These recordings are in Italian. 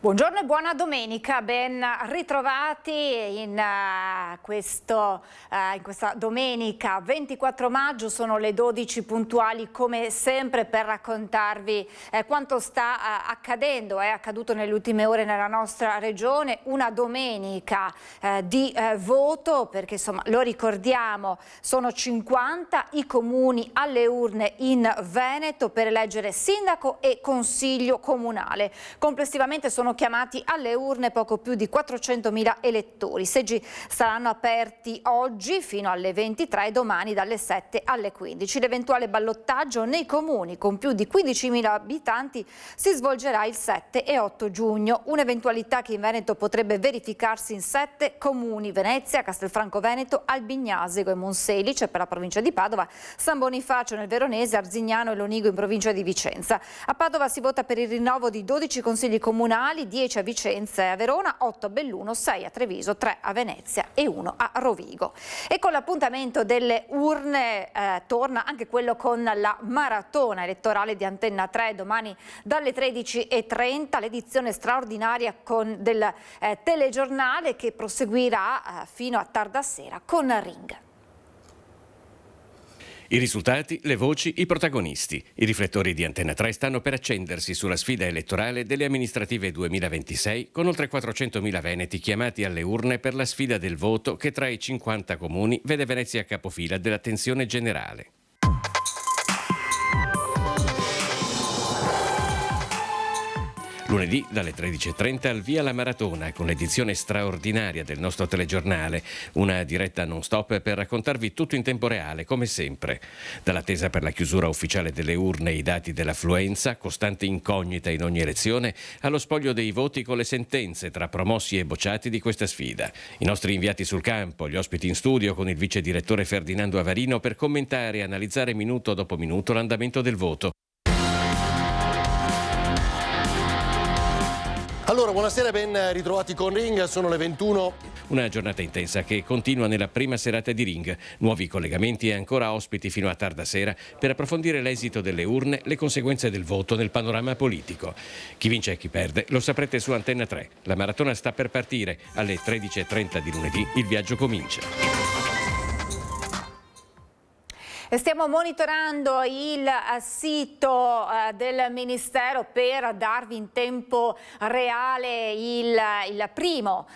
Buongiorno e buona domenica, ben ritrovati in questa domenica 24 maggio, sono le 12 puntuali come sempre per raccontarvi quanto sta accadendo, è accaduto nelle ultime ore nella nostra regione, una domenica di voto perché insomma lo ricordiamo sono 50 i comuni alle urne in Veneto per eleggere sindaco e consiglio comunale, complessivamente sono chiamati alle urne poco più di 400.000 elettori. I seggi saranno aperti oggi fino alle 23 e domani dalle 7 alle 15. L'eventuale ballottaggio nei comuni con più di 15.000 abitanti si svolgerà il 7 e 8 giugno, un'eventualità che in Veneto potrebbe verificarsi in 7 comuni: Venezia, Castelfranco Veneto, Albignasego e Monselice per la provincia di Padova, San Bonifacio nel Veronese, Arzignano e Lonigo in provincia di Vicenza. A Padova si vota per il rinnovo di 12 consigli comunali, 10 a Vicenza e a Verona, 8 a Belluno, 6 a Treviso, 3 a Venezia e 1 a Rovigo. E con l'appuntamento delle urne torna anche quello con la maratona elettorale di Antenna 3, domani dalle 13:30, l'edizione straordinaria del telegiornale che proseguirà fino a tarda sera con Ring. I risultati, le voci, i protagonisti. I riflettori di Antenna 3 stanno per accendersi sulla sfida elettorale delle amministrative 2026 con oltre 400.000 veneti chiamati alle urne per la sfida del voto che tra i 50 comuni vede Venezia a capofila dell'attenzione generale. Lunedì dalle 13:30 al via la maratona con l'edizione straordinaria del nostro telegiornale, una diretta non stop per raccontarvi tutto in tempo reale come sempre. Dall'attesa per la chiusura ufficiale delle urne e i dati dell'affluenza, costante incognita in ogni elezione, allo spoglio dei voti con le sentenze tra promossi e bocciati di questa sfida. I nostri inviati sul campo, gli ospiti in studio con il vice direttore Ferdinando Avarino per commentare e analizzare minuto dopo minuto l'andamento del voto. Allora, buonasera, ben ritrovati con Ring, sono le 21. Una giornata intensa che continua nella prima serata di Ring. Nuovi collegamenti e ancora ospiti fino a tarda sera per approfondire l'esito delle urne, le conseguenze del voto nel panorama politico. Chi vince e chi perde lo saprete su Antenna 3. La maratona sta per partire. Alle 13:30 di lunedì il viaggio comincia. Stiamo monitorando il sito del Ministero per darvi in tempo reale il primo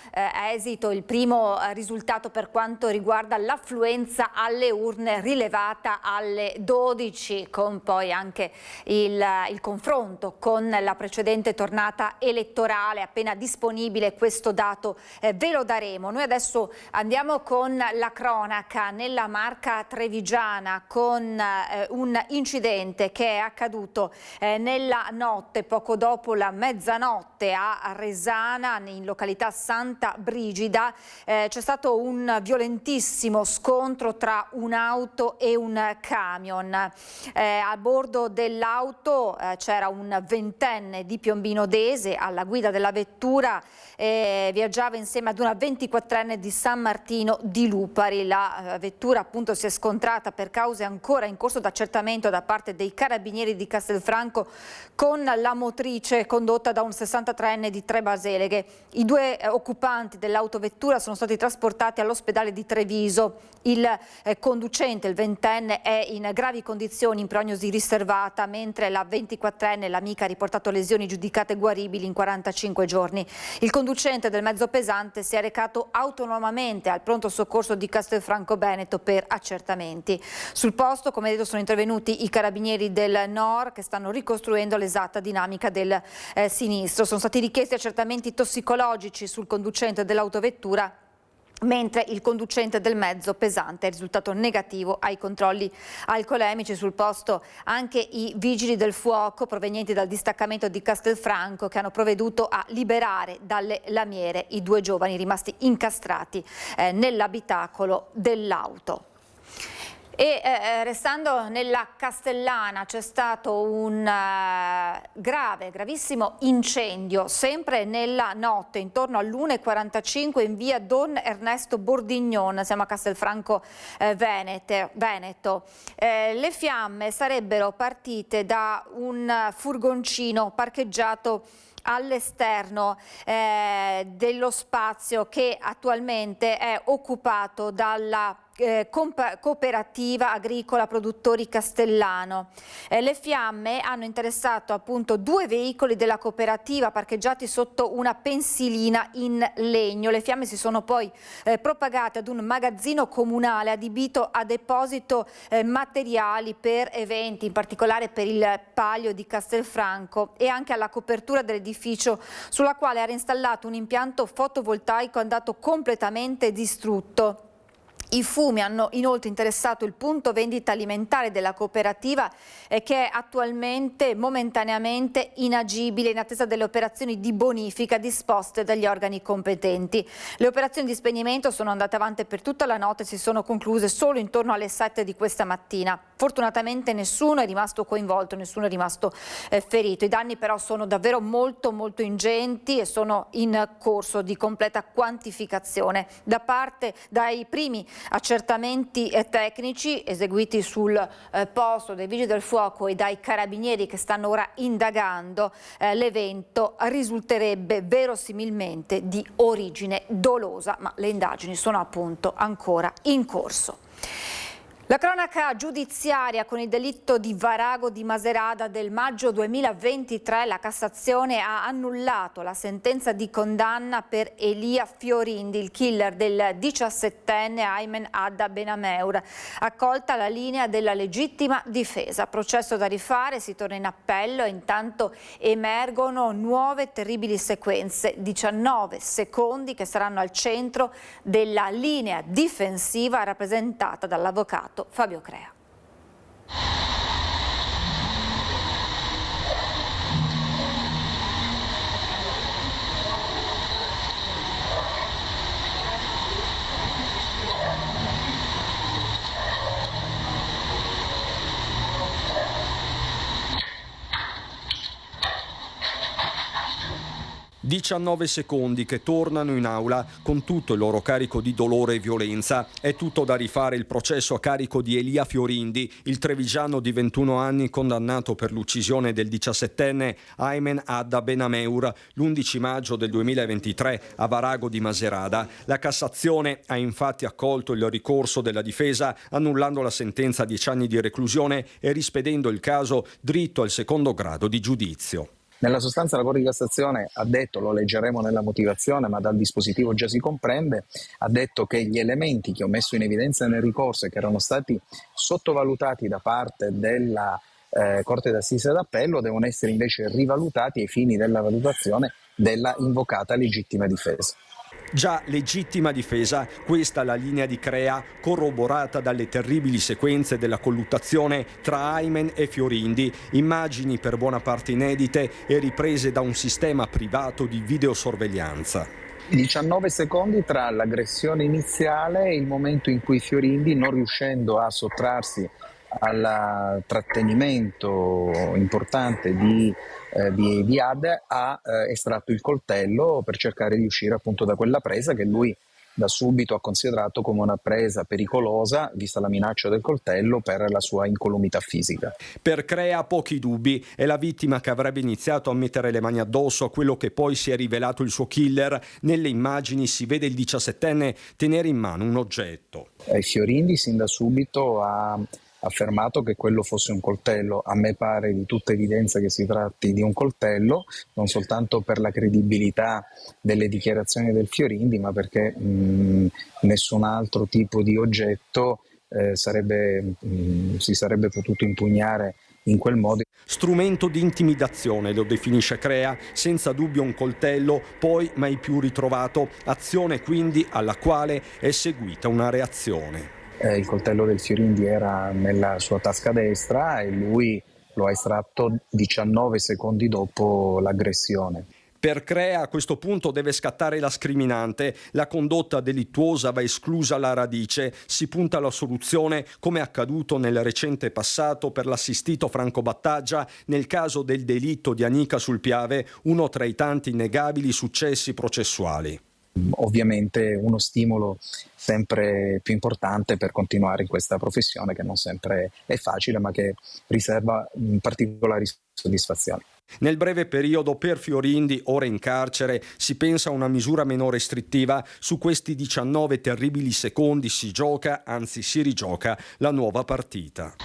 esito, il primo risultato per quanto riguarda l'affluenza alle urne rilevata alle 12, con poi anche il confronto con la precedente tornata elettorale. Appena disponibile questo dato ve lo daremo. Noi adesso andiamo con la cronaca nella Marca trevigiana, con un incidente che è accaduto nella notte, poco dopo la mezzanotte a Resana, in località Santa Brigida. C'è stato un violentissimo scontro tra un'auto e un camion. A bordo dell'auto c'era un ventenne di Piombino Dese, alla guida della vettura viaggiava insieme ad una 24enne di San Martino di Lupari. La vettura appunto si è scontrata per cause ancora in corso d'accertamento da parte dei carabinieri di Castelfranco con la motrice condotta da un 63enne di Trebaseleghe. I due occupanti dell'autovettura sono stati trasportati all'ospedale di Treviso. Il conducente, il ventenne, è in gravi condizioni in prognosi riservata, mentre la 24enne, l'amica, ha riportato lesioni giudicate guaribili in 45 giorni. Il conducente del mezzo pesante si è recato autonomamente al pronto soccorso di Castelfranco Veneto per accertamenti. Sul posto, come detto, sono intervenuti i carabinieri del NOR che stanno ricostruendo l'esatta dinamica del sinistro. Sono stati richiesti accertamenti tossicologici sul conducente dell'autovettura, mentre il conducente del mezzo pesante è risultato negativo ai controlli alcolemici. Sul posto anche i vigili del fuoco provenienti dal distaccamento di Castelfranco che hanno provveduto a liberare dalle lamiere i due giovani rimasti incastrati nell'abitacolo dell'auto. E restando nella Castellana c'è stato un gravissimo incendio, sempre nella notte, intorno all'1:45 in via Don Ernesto Bordignon, siamo a Castelfranco Veneto. Le fiamme sarebbero partite da un furgoncino parcheggiato all'esterno dello spazio che attualmente è occupato dalla cooperativa agricola produttori Castellano. Le fiamme hanno interessato appunto 2 veicoli della cooperativa parcheggiati sotto una pensilina in legno. Le fiamme si sono poi propagate ad un magazzino comunale adibito a deposito materiali per eventi, in particolare per il Palio di Castelfranco, e anche alla copertura dell'edificio sulla quale era installato un impianto fotovoltaico andato completamente distrutto. I fumi hanno inoltre interessato il punto vendita alimentare della cooperativa che è attualmente momentaneamente inagibile in attesa delle operazioni di bonifica disposte dagli organi competenti. Le operazioni di spegnimento sono andate avanti per tutta la notte e si sono concluse solo intorno alle 7 di questa mattina. Fortunatamente nessuno è rimasto coinvolto, nessuno è rimasto ferito. I danni però sono davvero molto ingenti e sono in corso di completa quantificazione dai primi accertamenti tecnici eseguiti sul posto dai vigili del fuoco e dai carabinieri che stanno ora indagando. L'evento risulterebbe verosimilmente di origine dolosa, ma le indagini sono appunto ancora in corso. La cronaca giudiziaria con il delitto di varago di Macerata del maggio 2023, la Cassazione ha annullato la sentenza di condanna per Elia Fiorindi, il killer del 17enne Aymen Adda Benameur, accolta la linea della legittima difesa. Processo da rifare, si torna in appello e intanto emergono nuove terribili sequenze, 19 secondi che saranno al centro della linea difensiva rappresentata dall'avvocato Fabio Crea. 19 secondi che tornano in aula con tutto il loro carico di dolore e violenza. È tutto da rifare il processo a carico di Elia Fiorindi, il trevigiano di 21 anni condannato per l'uccisione del 17enne Aymen Adda Benameur l'11 maggio del 2023 a Varago di Macerata. La Cassazione ha infatti accolto il ricorso della difesa, annullando la sentenza a 10 anni di reclusione e rispedendo il caso dritto al secondo grado di giudizio. Nella sostanza la Corte di Cassazione ha detto, lo leggeremo nella motivazione, ma dal dispositivo già si comprende, ha detto che gli elementi che ho messo in evidenza nel ricorso e che erano stati sottovalutati da parte della Corte d'Assise d'Appello devono essere invece rivalutati ai fini della valutazione della invocata legittima difesa. Già legittima difesa, questa la linea di Crea, corroborata dalle terribili sequenze della colluttazione tra Aymen e Fiorindi, immagini per buona parte inedite e riprese da un sistema privato di videosorveglianza. 19 secondi tra l'aggressione iniziale e il momento in cui Fiorindi, non riuscendo a sottrarsi al trattenimento importante di Adda, ha estratto il coltello per cercare di uscire appunto da quella presa che lui da subito ha considerato come una presa pericolosa, vista la minaccia del coltello, per la sua incolumità fisica. Per Crea pochi dubbi, è la vittima che avrebbe iniziato a mettere le mani addosso a quello che poi si è rivelato il suo killer. Nelle immagini si vede il 17enne tenere in mano un oggetto. Fiorindi sin da subito ha affermato che quello fosse un coltello. A me pare di tutta evidenza che si tratti di un coltello, non soltanto per la credibilità delle dichiarazioni del Fiorindi, ma perché nessun altro tipo di oggetto si sarebbe potuto impugnare in quel modo. Strumento di intimidazione, lo definisce Crea, senza dubbio un coltello, poi mai più ritrovato, azione quindi alla quale è seguita una reazione. Il coltello del Fiorindi era nella sua tasca destra e lui lo ha estratto 19 secondi dopo l'aggressione. Per Crea a questo punto deve scattare la scriminante, la condotta delittuosa va esclusa alla radice, si punta alla soluzione come accaduto nel recente passato per l'assistito Franco Battaglia nel caso del delitto di Anica sul Piave, uno tra i tanti innegabili successi processuali. Ovviamente uno stimolo sempre più importante per continuare in questa professione che non sempre è facile ma che riserva particolari soddisfazioni. Nel breve periodo per Fiorindi, ora in carcere, si pensa a una misura meno restrittiva. Su questi 19 terribili secondi si gioca, anzi si rigioca, la nuova partita.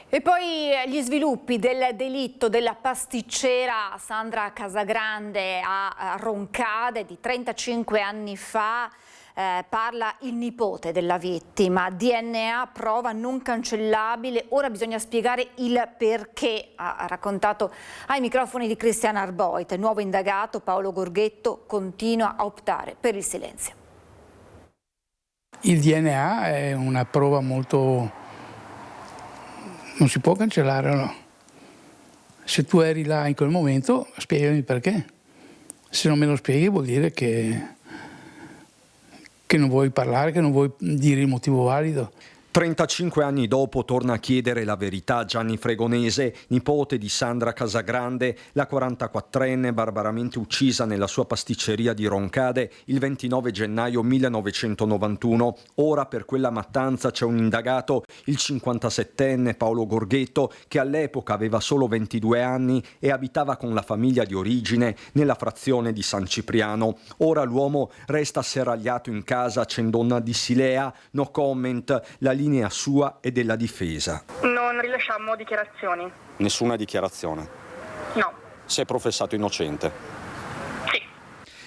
E poi gli sviluppi del delitto della pasticcera Sandra Casagrande a Roncade di 35 anni fa. Parla il nipote della vittima, DNA, prova non cancellabile, ora bisogna spiegare il perché, ha raccontato ai microfoni di Cristian Arboit. Il nuovo indagato Paolo Gorghetto continua a optare per il silenzio. Il DNA è una prova molto... non si può cancellare, no? Se tu eri là in quel momento, spiegami perché. Se non me lo spieghi vuol dire che non vuoi parlare, che non vuoi dire il motivo valido. 35 anni dopo torna a chiedere la verità Gianni Fregonese, nipote di Sandra Casagrande, la 44enne barbaramente uccisa nella sua pasticceria di Roncade il 29 gennaio 1991. Ora per quella mattanza c'è un indagato, il 57enne Paolo Gorghetto, che all'epoca aveva solo 22 anni e abitava con la famiglia di origine nella frazione di San Cipriano. Ora l'uomo resta serragliato in casa accendona di Silea, no comment, la linea sua e della difesa. Non rilasciamo dichiarazioni. Nessuna dichiarazione? No. Si è professato innocente? Sì.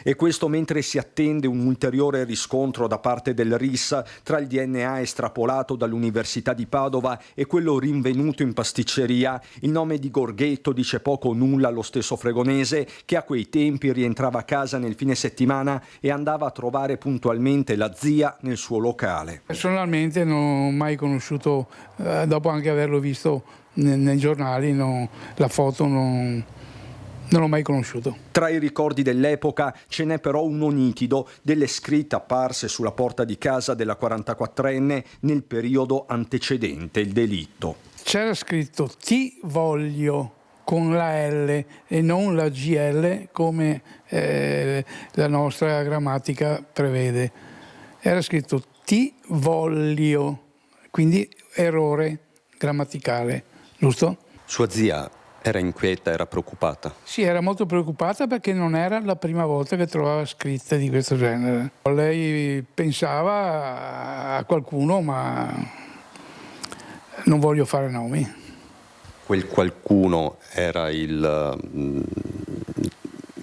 E questo mentre si attende un ulteriore riscontro da parte del RIS tra il DNA estrapolato dall'Università di Padova e quello rinvenuto in pasticceria. Il nome di Gorghetto dice poco o nulla allo stesso Fregonese, che a quei tempi rientrava a casa nel fine settimana e andava a trovare puntualmente la zia nel suo locale. Personalmente non ho mai conosciuto, dopo anche averlo visto nei giornali, la foto non l'ho mai conosciuto. Tra i ricordi dell'epoca ce n'è però uno nitido, delle scritte apparse sulla porta di casa della 44enne nel periodo antecedente il delitto. C'era scritto "ti voglio" con la L e non la GL come la nostra grammatica prevede. Era scritto "ti voglio", quindi errore grammaticale, giusto? Sua zia era inquieta, era preoccupata? Sì, era molto preoccupata perché non era la prima volta che trovava scritte di questo genere. Lei pensava a qualcuno, ma non voglio fare nomi. Quel qualcuno era il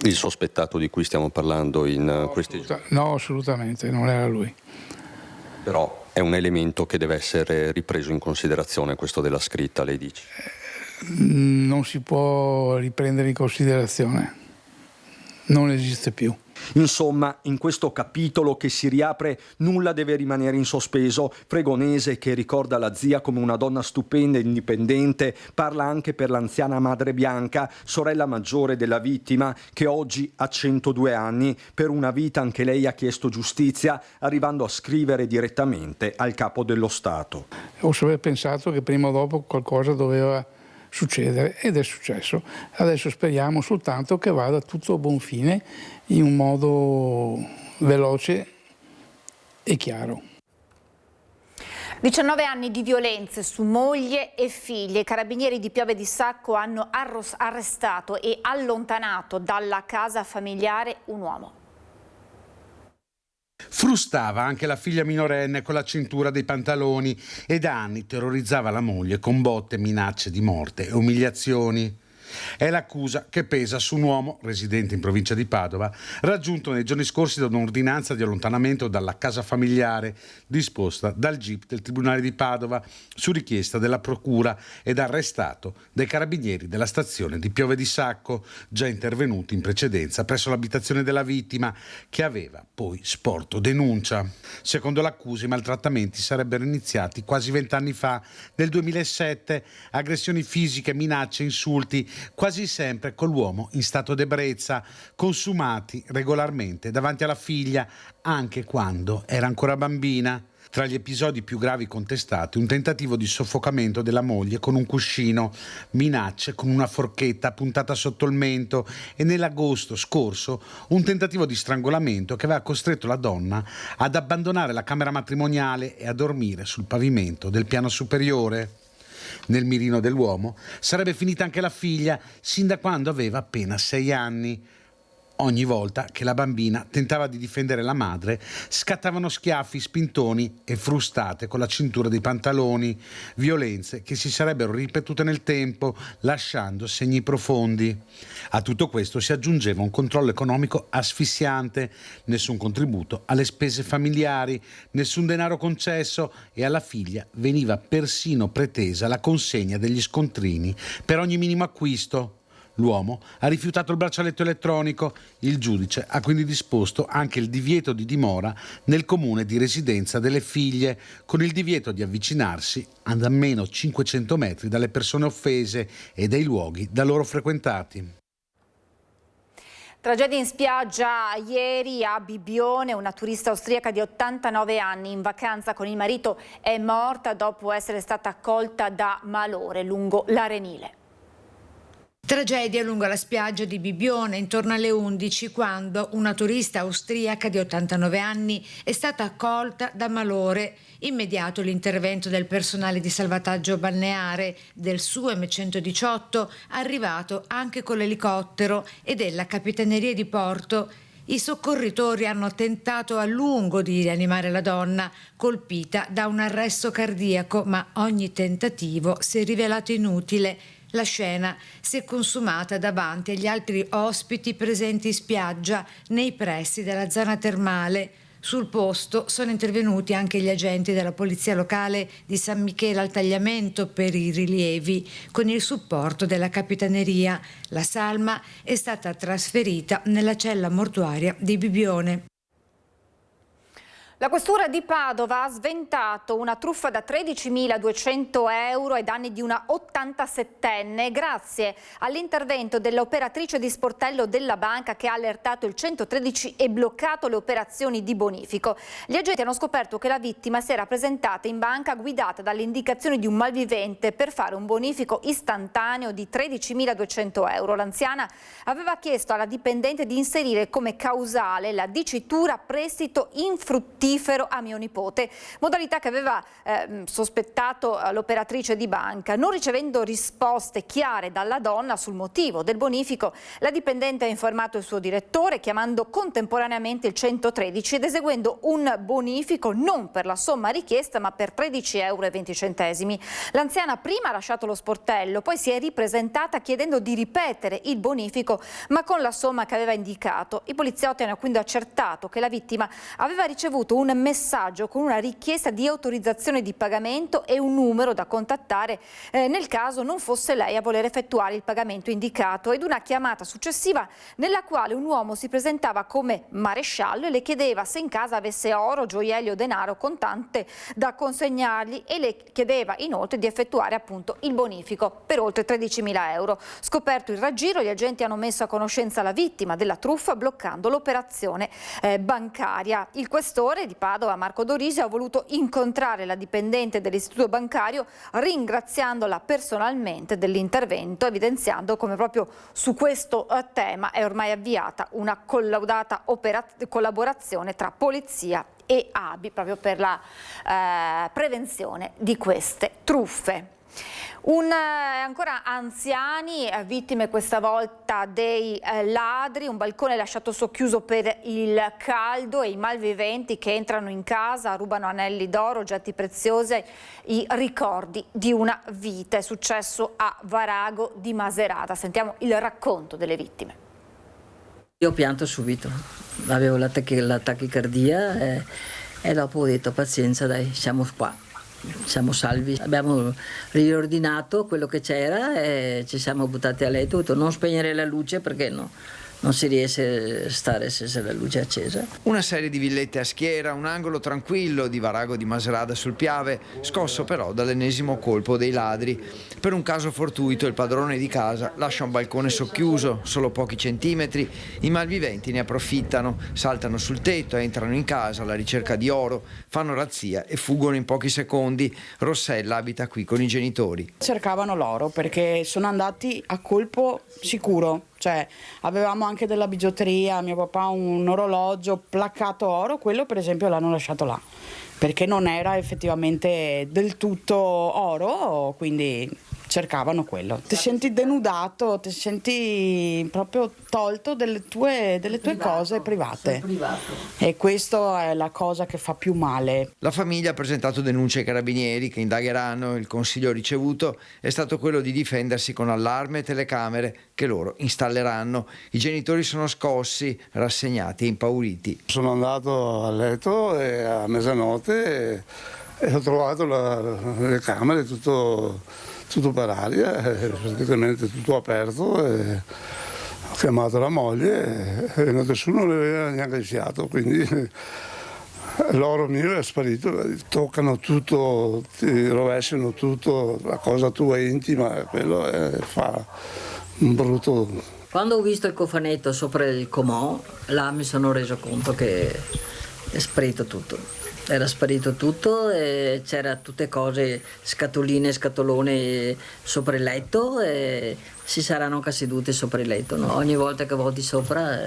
sospettato di cui stiamo parlando in questi giorni? No, assolutamente, non era lui. Però è un elemento che deve essere ripreso in considerazione, questo della scritta, lei dice? Non si può riprendere in considerazione, non esiste più. Insomma, in questo capitolo che si riapre nulla deve rimanere in sospeso. Fregonese, che ricorda la zia come una donna stupenda e indipendente, parla anche per l'anziana madre Bianca, sorella maggiore della vittima, che oggi ha 102 anni. Per una vita anche lei ha chiesto giustizia, arrivando a scrivere direttamente al capo dello Stato. Ho sempre pensato che prima o dopo qualcosa doveva succedere ed è successo. Adesso speriamo soltanto che vada tutto a buon fine in un modo veloce e chiaro. 19 anni di violenze su moglie e figlie. I carabinieri di Piave di Sacco hanno arrestato e allontanato dalla casa familiare un uomo. Frustava anche la figlia minorenne con la cintura dei pantaloni e da anni terrorizzava la moglie con botte, minacce di morte e umiliazioni. È l'accusa che pesa su un uomo residente in provincia di Padova, raggiunto nei giorni scorsi da un'ordinanza di allontanamento dalla casa familiare disposta dal GIP del Tribunale di Padova su richiesta della procura ed arrestato dai carabinieri della stazione di Piove di Sacco, già intervenuti in precedenza presso l'abitazione della vittima, che aveva poi sporto denuncia. Secondo l'accusa, i maltrattamenti sarebbero iniziati quasi 20 anni fa, nel 2007, aggressioni fisiche, minacce, insulti, quasi sempre con l'uomo in stato d'ebbrezza, consumati regolarmente davanti alla figlia, anche quando era ancora bambina. Tra gli episodi più gravi contestati, un tentativo di soffocamento della moglie con un cuscino, minacce con una forchetta puntata sotto il mento e nell'agosto scorso un tentativo di strangolamento che aveva costretto la donna ad abbandonare la camera matrimoniale e a dormire sul pavimento del piano superiore. Nel mirino dell'uomo sarebbe finita anche la figlia sin da quando aveva appena 6 anni. Ogni volta che la bambina tentava di difendere la madre, scattavano schiaffi, spintoni e frustate con la cintura dei pantaloni, violenze che si sarebbero ripetute nel tempo, lasciando segni profondi. A tutto questo si aggiungeva un controllo economico asfissiante, nessun contributo alle spese familiari, nessun denaro concesso e alla figlia veniva persino pretesa la consegna degli scontrini per ogni minimo acquisto. L'uomo ha rifiutato il braccialetto elettronico, il giudice ha quindi disposto anche il divieto di dimora nel comune di residenza delle figlie, con il divieto di avvicinarsi ad almeno 500 metri dalle persone offese e dai luoghi da loro frequentati. Tragedia in spiaggia ieri a Bibbione, una turista austriaca di 89 anni in vacanza con il marito è morta dopo essere stata accolta da malore lungo l'Arenile. Tragedia lungo la spiaggia di Bibbione intorno alle 11 quando una turista austriaca di 89 anni è stata accolta da malore. Immediato l'intervento del personale di salvataggio balneare del SUEM 118 arrivato anche con l'elicottero e della Capitaneria di Porto. I soccorritori hanno tentato a lungo di rianimare la donna, colpita da un arresto cardiaco, ma ogni tentativo si è rivelato inutile. La scena si è consumata davanti agli altri ospiti presenti in spiaggia nei pressi della zona termale. Sul posto sono intervenuti anche gli agenti della polizia locale di San Michele al Tagliamento per i rilievi, con il supporto della Capitaneria. La salma è stata trasferita nella cella mortuaria di Bibbione. La questura di Padova ha sventato una truffa da 13.200 euro ai danni di una 87enne grazie all'intervento dell'operatrice di sportello della banca che ha allertato il 113 e bloccato le operazioni di bonifico. Gli agenti hanno scoperto che la vittima si era presentata in banca guidata dalle indicazioni di un malvivente per fare un bonifico istantaneo di 13.200 euro. L'anziana aveva chiesto alla dipendente di inserire come causale la dicitura prestito infruttifero a mio nipote, modalità che aveva sospettato l'operatrice di banca. Non ricevendo risposte chiare dalla donna sul motivo del bonifico, la dipendente ha informato il suo direttore chiamando contemporaneamente il 113 ed eseguendo un bonifico non per la somma richiesta ma per 13,20 euro. L'anziana prima ha lasciato lo sportello, poi si è ripresentata chiedendo di ripetere il bonifico ma con la somma che aveva indicato. I poliziotti hanno quindi accertato che la vittima aveva ricevuto un messaggio con una richiesta di autorizzazione di pagamento e un numero da contattare nel caso non fosse lei a voler effettuare il pagamento indicato, ed una chiamata successiva nella quale un uomo si presentava come maresciallo e le chiedeva se in casa avesse oro, gioielli o denaro contante da consegnargli e le chiedeva inoltre di effettuare appunto il bonifico per oltre 13.000 euro. Scoperto il raggiro, gli agenti hanno messo a conoscenza la vittima della truffa bloccando l'operazione bancaria. Il questore di Padova, Marco Dorisio, ha voluto incontrare la dipendente dell'istituto bancario ringraziandola personalmente dell'intervento, evidenziando come proprio su questo tema è ormai avviata una collaudata collaborazione tra polizia e ABI proprio per la prevenzione di queste truffe. Ancora anziani, vittime questa volta dei ladri, un balcone lasciato socchiuso per il caldo e i malviventi che entrano in casa, rubano anelli d'oro, oggetti preziosi, i ricordi di una vita. È successo a Varago di Maserata. Sentiamo il racconto delle vittime. Io ho pianto subito, avevo la tachicardia e dopo ho detto pazienza, dai, siamo qua. Siamo salvi, abbiamo riordinato quello che c'era e ci siamo buttati a letto, non spegnere la luce perché non si riesce a stare senza la luce accesa. Una serie di villette a schiera, un angolo tranquillo di Varago di Macerata sul Piave, scosso però dall'ennesimo colpo dei ladri. Per un caso fortuito il padrone di casa lascia un balcone socchiuso, solo pochi centimetri, i malviventi ne approfittano, saltano sul tetto, entrano in casa alla ricerca di oro, fanno razzia e fuggono in pochi secondi. Rossella abita qui con i genitori. Cercavano l'oro perché sono andati a colpo sicuro, cioè avevamo anche della bigiotteria, mio papà un orologio placcato oro, quello per esempio l'hanno lasciato là perché non era effettivamente del tutto oro, quindi cercavano quello. Ti senti denudato, ti senti proprio tolto delle tue cose private. E questa è la cosa che fa più male. La famiglia ha presentato denunce ai carabinieri che indagheranno. Il consiglio ricevuto è stato quello di difendersi con allarme e telecamere che loro installeranno. I genitori sono scossi, rassegnati e impauriti. Sono andato a letto e a mezzanotte e ho trovato le camere tutto per aria, praticamente tutto aperto, e ho chiamato la moglie e nessuno ne aveva neanche il fiato, quindi l'oro mio è sparito. Toccano tutto, ti rovesciano tutto, la cosa tua intima, quello fa un brutto. Quando ho visto il cofanetto sopra il comò, là mi sono reso conto che è sparito tutto. Era sparito tutto e c'era tutte cose, scatoline, scatolone sopra il letto e si saranno cadute sopra il letto. No? Ogni volta che vado di sopra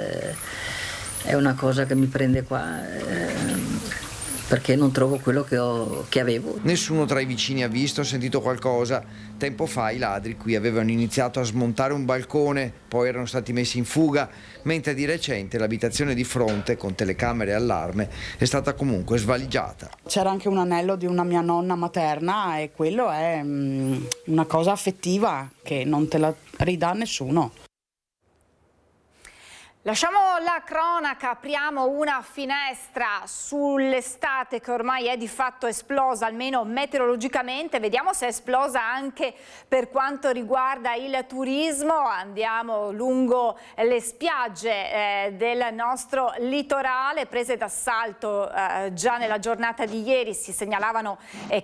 è una cosa che mi prende qua perché non trovo quello che avevo. Nessuno tra i vicini ha visto o sentito qualcosa. Tempo fa i ladri qui avevano iniziato a smontare un balcone, poi erano stati messi in fuga, mentre di recente l'abitazione di fronte, con telecamere e allarme, è stata comunque svaligiata. C'era anche un anello di una mia nonna materna e quello è una cosa affettiva che non te la ridà nessuno. Lasciamo la cronaca, apriamo una finestra sull'estate che ormai è di fatto esplosa, almeno meteorologicamente. Vediamo se è esplosa anche per quanto riguarda il turismo. Andiamo lungo le spiagge del nostro litorale, prese d'assalto già nella giornata di ieri. Si segnalavano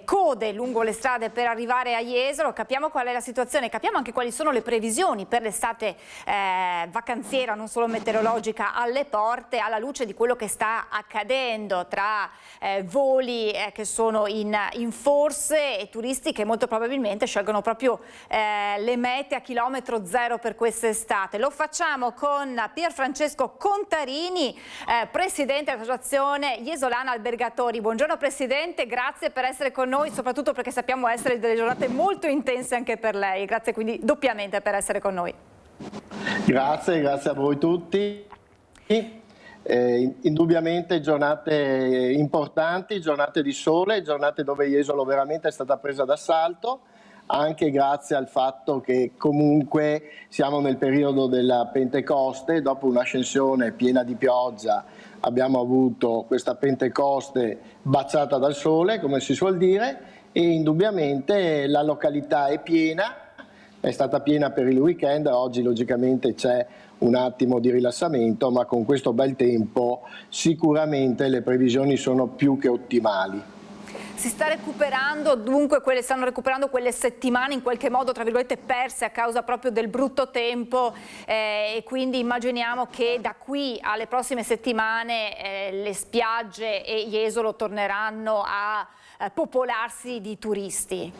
code lungo le strade per arrivare a Jesolo. Capiamo qual è la situazione, capiamo anche quali sono le previsioni per l'estate vacanziera, non solo meteorologica, alle porte, alla luce di quello che sta accadendo tra voli che sono in forse e turisti che molto probabilmente scelgono proprio le mete a chilometro zero per quest'estate. Lo facciamo con Pierfrancesco Contarini, presidente dell'associazione Jesolana Albergatori. Buongiorno Presidente, grazie per essere con noi, soprattutto perché sappiamo essere delle giornate molto intense anche per lei. Grazie quindi doppiamente per essere con noi. Grazie a voi tutti. Indubbiamente giornate importanti, giornate di sole, giornate dove Jesolo veramente è stata presa d'assalto, anche grazie al fatto che comunque siamo nel periodo della Pentecoste. Dopo un'ascensione piena di pioggia abbiamo avuto questa Pentecoste baciata dal sole, come si suol dire, e indubbiamente la località è piena. È stata piena per il weekend, oggi logicamente c'è un attimo di rilassamento, ma con questo bel tempo sicuramente le previsioni sono più che ottimali. Si sta recuperando, dunque stanno recuperando quelle settimane in qualche modo tra virgolette perse a causa proprio del brutto tempo e quindi immaginiamo che da qui alle prossime settimane le spiagge e Jesolo torneranno a popolarsi di turisti.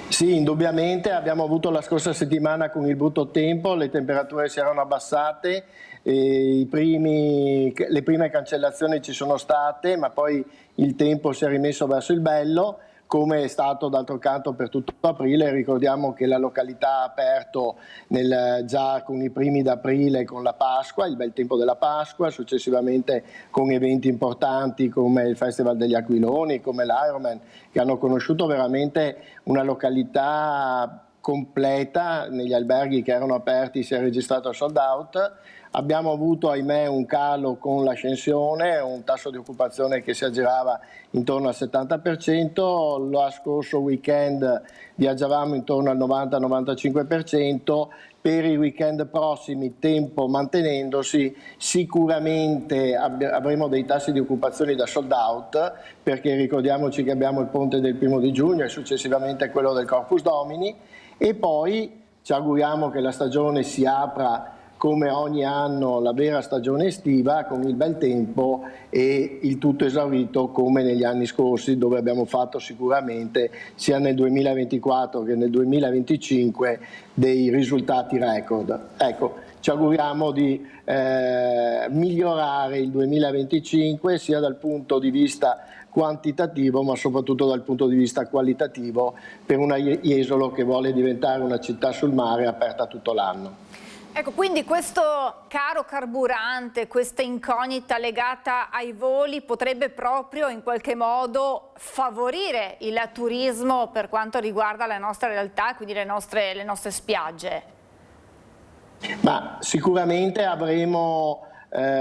Sì, indubbiamente abbiamo avuto la scorsa settimana con il brutto tempo, le temperature si erano abbassate, le prime cancellazioni ci sono state, ma poi il tempo si è rimesso verso il bello, come è stato d'altro canto per tutto aprile. Ricordiamo che la località ha aperto già con i primi d'aprile con la Pasqua, il bel tempo della Pasqua, successivamente con eventi importanti come il Festival degli Aquiloni, come l'Ironman, che hanno conosciuto veramente una località completa. Negli alberghi che erano aperti si è registrato sold out. Abbiamo avuto, ahimè, un calo con l'ascensione, un tasso di occupazione che si aggirava intorno al 70%, lo scorso weekend viaggiavamo intorno al 90-95%, per i weekend prossimi, tempo mantenendosi, sicuramente avremo dei tassi di occupazione da sold out, perché ricordiamoci che abbiamo il ponte del 1° giugno e successivamente quello del Corpus Domini, e poi ci auguriamo che la stagione si apra come ogni anno, la vera stagione estiva, con il bel tempo e il tutto esaurito come negli anni scorsi, dove abbiamo fatto sicuramente sia nel 2024 che nel 2025 dei risultati record. Ecco, ci auguriamo di migliorare il 2025 sia dal punto di vista quantitativo ma soprattutto dal punto di vista qualitativo per una Jesolo che vuole diventare una città sul mare aperta tutto l'anno. Ecco, quindi questo caro carburante, questa incognita legata ai voli potrebbe proprio in qualche modo favorire il turismo per quanto riguarda la nostra realtà, quindi le nostre spiagge? Ma sicuramente avremo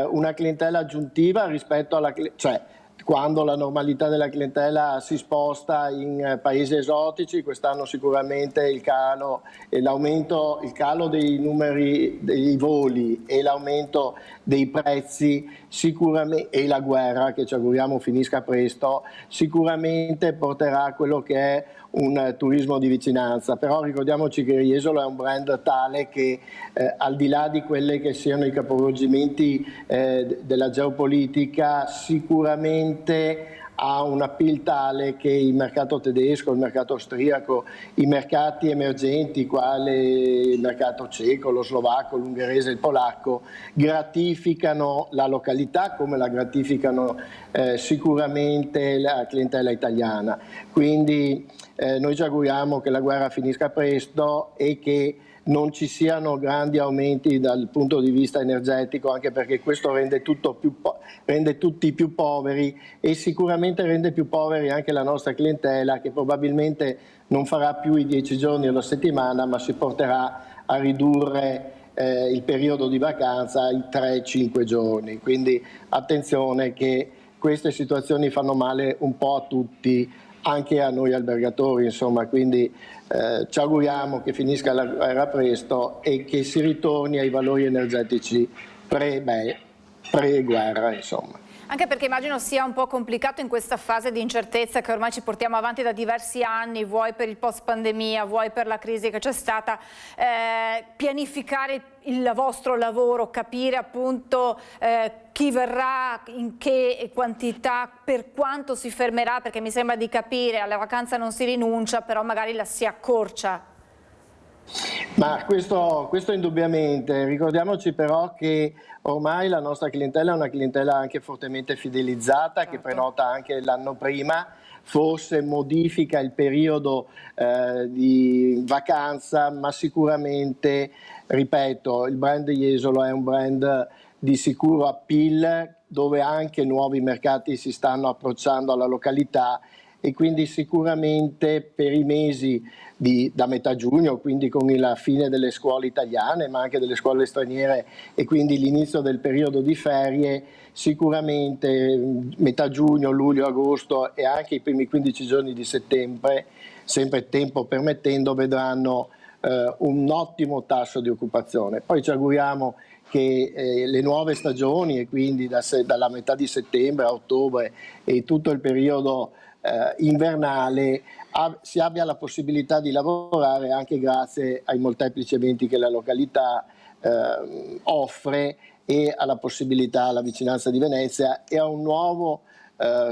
una clientela aggiuntiva rispetto alla quando la normalità della clientela si sposta in paesi esotici. Quest'anno sicuramente il calo dei numeri dei voli e l'aumento dei prezzi sicuramente, e la guerra che ci auguriamo finisca presto, sicuramente porterà a quello che è un turismo di vicinanza. Però ricordiamoci che Jesolo è un brand tale che al di là di quelli che siano i capovolgimenti della geopolitica, sicuramente ha un appeal tale che il mercato tedesco, il mercato austriaco, i mercati emergenti quali il mercato ceco, lo slovacco, l'ungherese, il polacco gratificano la località come la gratificano sicuramente la clientela italiana. Quindi noi ci auguriamo che la guerra finisca presto e che non ci siano grandi aumenti dal punto di vista energetico, anche perché questo rende tutti più poveri e sicuramente rende più poveri anche la nostra clientela, che probabilmente non farà più i 10 giorni alla settimana, ma si porterà a ridurre il periodo di vacanza ai 3-5 giorni. Quindi attenzione che queste situazioni fanno male un po' a tutti, anche a noi albergatori, insomma, quindi ci auguriamo che finisca la guerra presto e che si ritorni ai valori energetici pre-guerra, insomma. Anche perché immagino sia un po' complicato in questa fase di incertezza che ormai ci portiamo avanti da diversi anni, vuoi per il post pandemia, vuoi per la crisi che c'è stata, pianificare il vostro lavoro, capire appunto chi verrà, in che quantità, per quanto si fermerà, perché mi sembra di capire, alla vacanza non si rinuncia, però magari la si accorcia. Ma questo indubbiamente, ricordiamoci però che ormai la nostra clientela è una clientela anche fortemente fidelizzata, certo, che prenota anche l'anno prima, forse modifica il periodo di vacanza, ma sicuramente, ripeto, il brand Jesolo è un brand di sicuro appeal, dove anche nuovi mercati si stanno approcciando alla località e quindi sicuramente per i mesi da metà giugno, quindi con la fine delle scuole italiane ma anche delle scuole straniere e quindi l'inizio del periodo di ferie, sicuramente metà giugno, luglio, agosto e anche i primi 15 giorni di settembre, sempre tempo permettendo, vedranno un ottimo tasso di occupazione. Poi ci auguriamo che le nuove stagioni, e quindi dalla metà di settembre a ottobre e tutto il periodo invernale, si abbia la possibilità di lavorare anche grazie ai molteplici eventi che la località offre e alla possibilità, alla vicinanza di Venezia e a un nuovo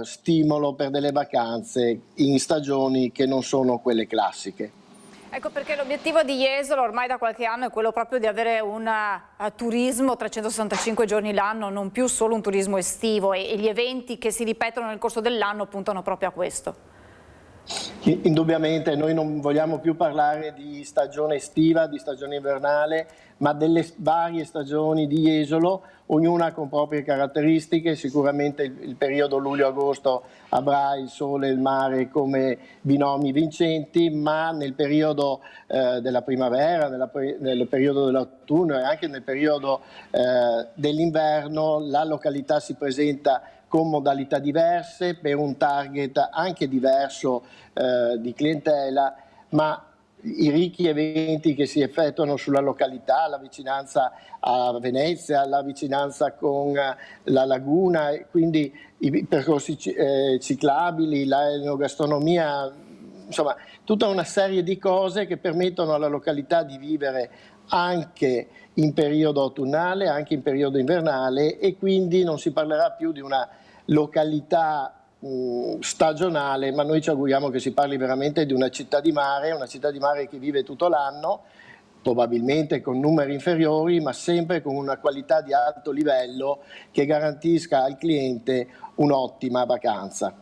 stimolo per delle vacanze in stagioni che non sono quelle classiche. Ecco perché l'obiettivo di Jesolo ormai da qualche anno è quello proprio di avere un turismo 365 giorni l'anno, non più solo un turismo estivo, e gli eventi che si ripetono nel corso dell'anno puntano proprio a questo. Indubbiamente noi non vogliamo più parlare di stagione estiva, di stagione invernale, ma delle varie stagioni di Jesolo, ognuna con proprie caratteristiche. Sicuramente il periodo luglio-agosto avrà il sole e il mare come binomi vincenti, ma nel periodo della primavera, nel periodo dell'autunno e anche nel periodo dell'inverno la località si presenta con modalità diverse, per un target anche diverso di clientela, ma i ricchi eventi che si effettuano sulla località, la vicinanza a Venezia, la vicinanza con la laguna, quindi i percorsi ciclabili, la enogastronomia, insomma tutta una serie di cose che permettono alla località di vivere anche in periodo autunnale, anche in periodo invernale, e quindi non si parlerà più di una località stagionale, ma noi ci auguriamo che si parli veramente di una città di mare che vive tutto l'anno, probabilmente con numeri inferiori, ma sempre con una qualità di alto livello che garantisca al cliente un'ottima vacanza.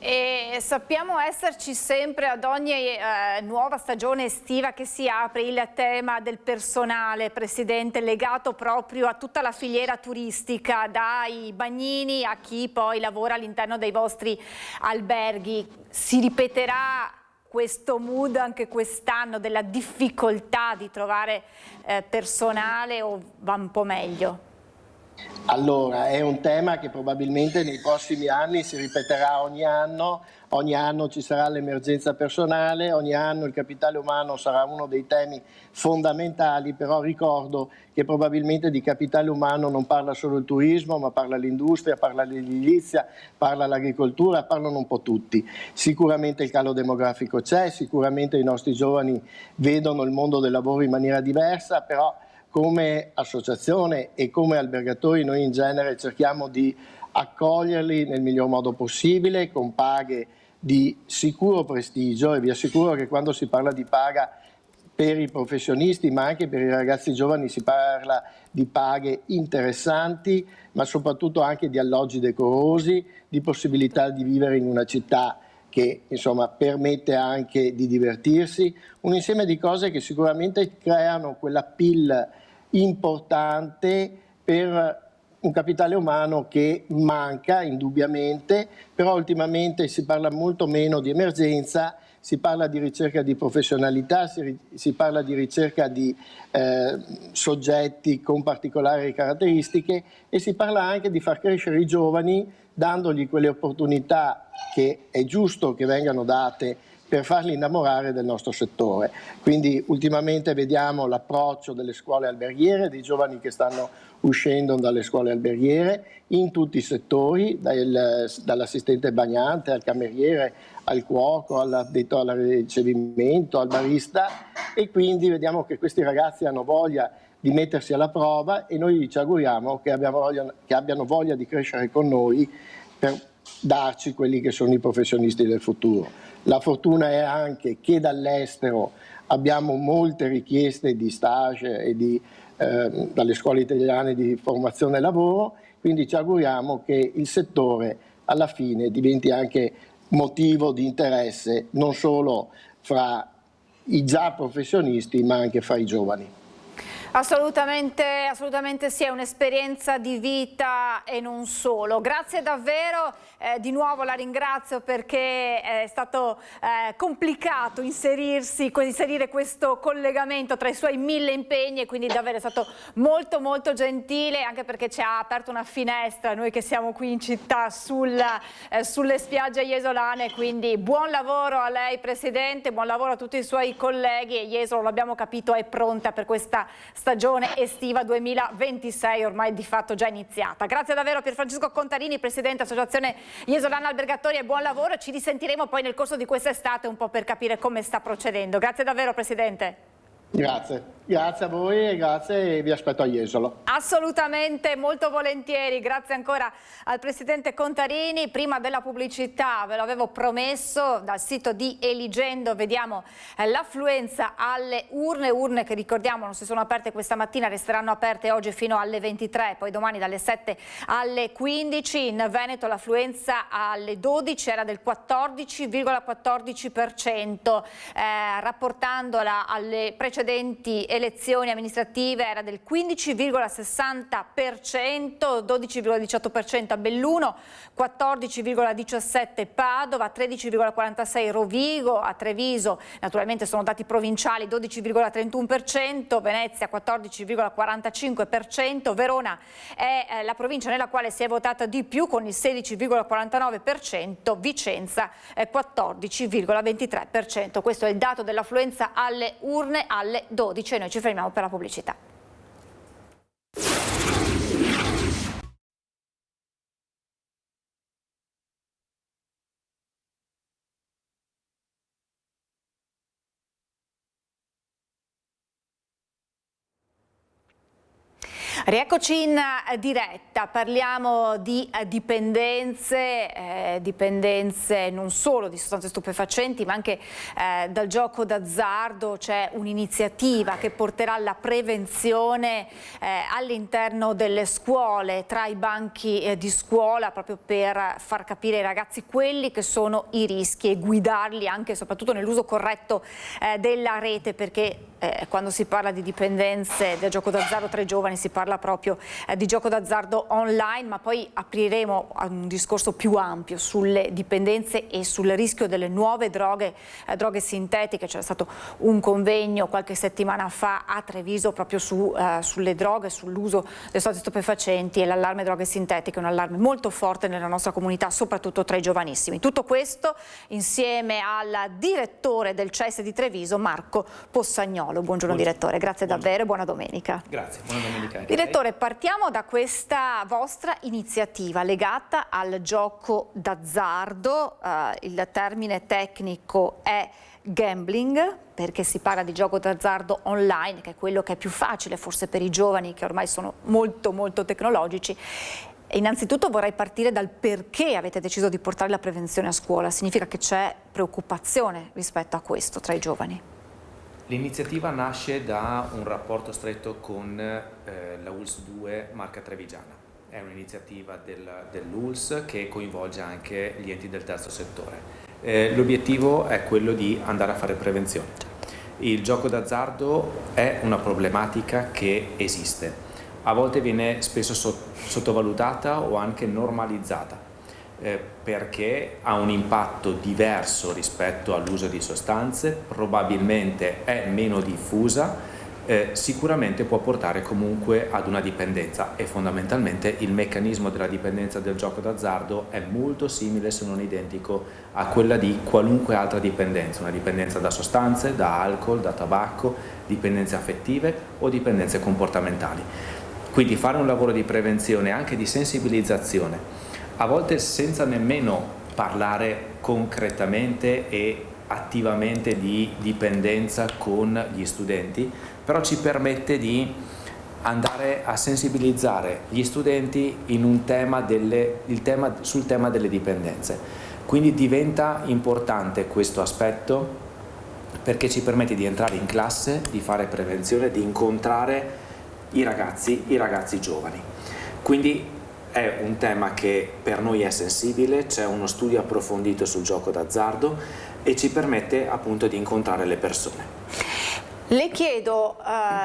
E sappiamo esserci sempre ad ogni nuova stagione estiva che si apre il tema del personale, Presidente, legato proprio a tutta la filiera turistica, dai bagnini a chi poi lavora all'interno dei vostri alberghi. Si ripeterà questo mood anche quest'anno della difficoltà di trovare personale o va un po' meglio? Allora, è un tema che probabilmente nei prossimi anni si ripeterà ogni anno ci sarà l'emergenza personale, ogni anno il capitale umano sarà uno dei temi fondamentali, però ricordo che probabilmente di capitale umano non parla solo il turismo, ma parla l'industria, parla l'edilizia, parla l'agricoltura, parlano un po' tutti. Sicuramente il calo demografico c'è, sicuramente i nostri giovani vedono il mondo del lavoro in maniera diversa, però come associazione e come albergatori noi in genere cerchiamo di accoglierli nel miglior modo possibile con paghe di sicuro prestigio, e vi assicuro che quando si parla di paga per i professionisti ma anche per i ragazzi giovani si parla di paghe interessanti, ma soprattutto anche di alloggi decorosi, di possibilità di vivere in una città che insomma permette anche di divertirsi, un insieme di cose che sicuramente creano quell'appeal importante per un capitale umano che manca indubbiamente, però ultimamente si parla molto meno di emergenza, si parla di ricerca di professionalità, si parla di ricerca di soggetti con particolari caratteristiche, e si parla anche di far crescere i giovani dandogli quelle opportunità che è giusto che vengano date per farli innamorare del nostro settore. Quindi ultimamente vediamo l'approccio delle scuole alberghiere, dei giovani che stanno uscendo dalle scuole alberghiere in tutti i settori, dall'assistente bagnante al cameriere, al cuoco, all'addetto al ricevimento, al barista, e quindi vediamo che questi ragazzi hanno voglia di mettersi alla prova, e noi ci auguriamo che abbiano voglia di crescere con noi per darci quelli che sono i professionisti del futuro. La fortuna è anche che dall'estero abbiamo molte richieste di stage e dalle scuole italiane di formazione e lavoro, quindi ci auguriamo che il settore alla fine diventi anche motivo di interesse non solo fra i già professionisti ma anche fra i giovani. Assolutamente sì, è un'esperienza di vita e non solo. Grazie davvero, di nuovo la ringrazio perché è stato complicato inserire questo collegamento tra i suoi 1000 impegni, e quindi davvero è stato molto gentile, anche perché ci ha aperto una finestra, noi che siamo qui in città, sulle spiagge iesolane, quindi buon lavoro a lei Presidente, buon lavoro a tutti i suoi colleghi, e Jesolo, l'abbiamo capito, è pronta per questa stagione estiva 2026, ormai di fatto già iniziata. Grazie davvero Pierfrancesco Contarini, Presidente Associazione Iesolana Albergatori, e buon lavoro. Ci risentiremo poi nel corso di quest'estate un po' per capire come sta procedendo. Grazie davvero Presidente. Grazie a voi e grazie, e vi aspetto a Jesolo. Assolutamente, molto volentieri, grazie ancora al Presidente Contarini. Prima della pubblicità ve l'avevo promesso, dal sito di Eligendo vediamo l'affluenza alle urne che ricordiamo non si sono aperte questa mattina, resteranno aperte oggi fino alle 23, poi domani dalle 7 alle 15. In Veneto l'affluenza alle 12 era del 14,14%, rapportandola alle precedenti precedenti elezioni amministrative era del 15,60%, 12,18% a Belluno, 14,17% Padova, 13,46% Rovigo, a Treviso naturalmente sono dati provinciali, 12,31%, Venezia 14,45%, Verona è la provincia nella quale si è votata di più con il 16,49%, Vicenza 14,23%. Questo è il dato dell'affluenza alle urne alle 12 e noi ci fermiamo per la pubblicità. Rieccoci in diretta, parliamo di dipendenze non solo di sostanze stupefacenti ma anche dal gioco d'azzardo. C'è un'iniziativa che porterà alla prevenzione all'interno delle scuole, tra i banchi di scuola, proprio per far capire ai ragazzi quelli che sono i rischi e guidarli anche e soprattutto nell'uso corretto della rete, perché quando si parla di dipendenze del gioco d'azzardo tra i giovani si parla proprio di gioco d'azzardo online, ma poi apriremo a un discorso più ampio sulle dipendenze e sul rischio delle nuove droghe sintetiche. C'era stato un convegno qualche settimana fa a Treviso proprio sulle droghe, sull'uso delle sostanze stupefacenti, e l'allarme droghe sintetiche è un allarme molto forte nella nostra comunità, soprattutto tra i giovanissimi. Tutto questo insieme al direttore del CES di Treviso, Marco Possagnolo. Buongiorno direttore, grazie davvero e buona domenica. Grazie, buona domenica. Direttore, partiamo da questa vostra iniziativa legata al gioco d'azzardo. Il termine tecnico è gambling, perché si parla di gioco d'azzardo online, che è quello che è più facile forse per i giovani che ormai sono molto tecnologici. E innanzitutto vorrei partire dal perché avete deciso di portare la prevenzione a scuola. Significa che c'è preoccupazione rispetto a questo tra i giovani? L'iniziativa nasce da un rapporto stretto con la ULSS 2 Marca Trevigiana. È un'iniziativa dell'ULSS che coinvolge anche gli enti del terzo settore. L'obiettivo è quello di andare a fare prevenzione. Il gioco d'azzardo è una problematica che esiste. A volte viene spesso sottovalutata o anche normalizzata. Perché ha un impatto diverso rispetto all'uso di sostanze, probabilmente è meno diffusa, sicuramente può portare comunque ad una dipendenza, e fondamentalmente il meccanismo della dipendenza del gioco d'azzardo è molto simile, se non identico, a quella di qualunque altra dipendenza, una dipendenza da sostanze, da alcol, da tabacco, dipendenze affettive o dipendenze comportamentali. Quindi fare un lavoro di prevenzione, anche di sensibilizzazione, a volte senza nemmeno parlare concretamente e attivamente di dipendenza con gli studenti, però ci permette di andare a sensibilizzare gli studenti in un sul tema delle dipendenze. Quindi diventa importante questo aspetto, perché ci permette di entrare in classe, di fare prevenzione, di incontrare i ragazzi giovani. Quindi è un tema che per noi è sensibile, c'è uno studio approfondito sul gioco d'azzardo e ci permette appunto di incontrare le persone. Le chiedo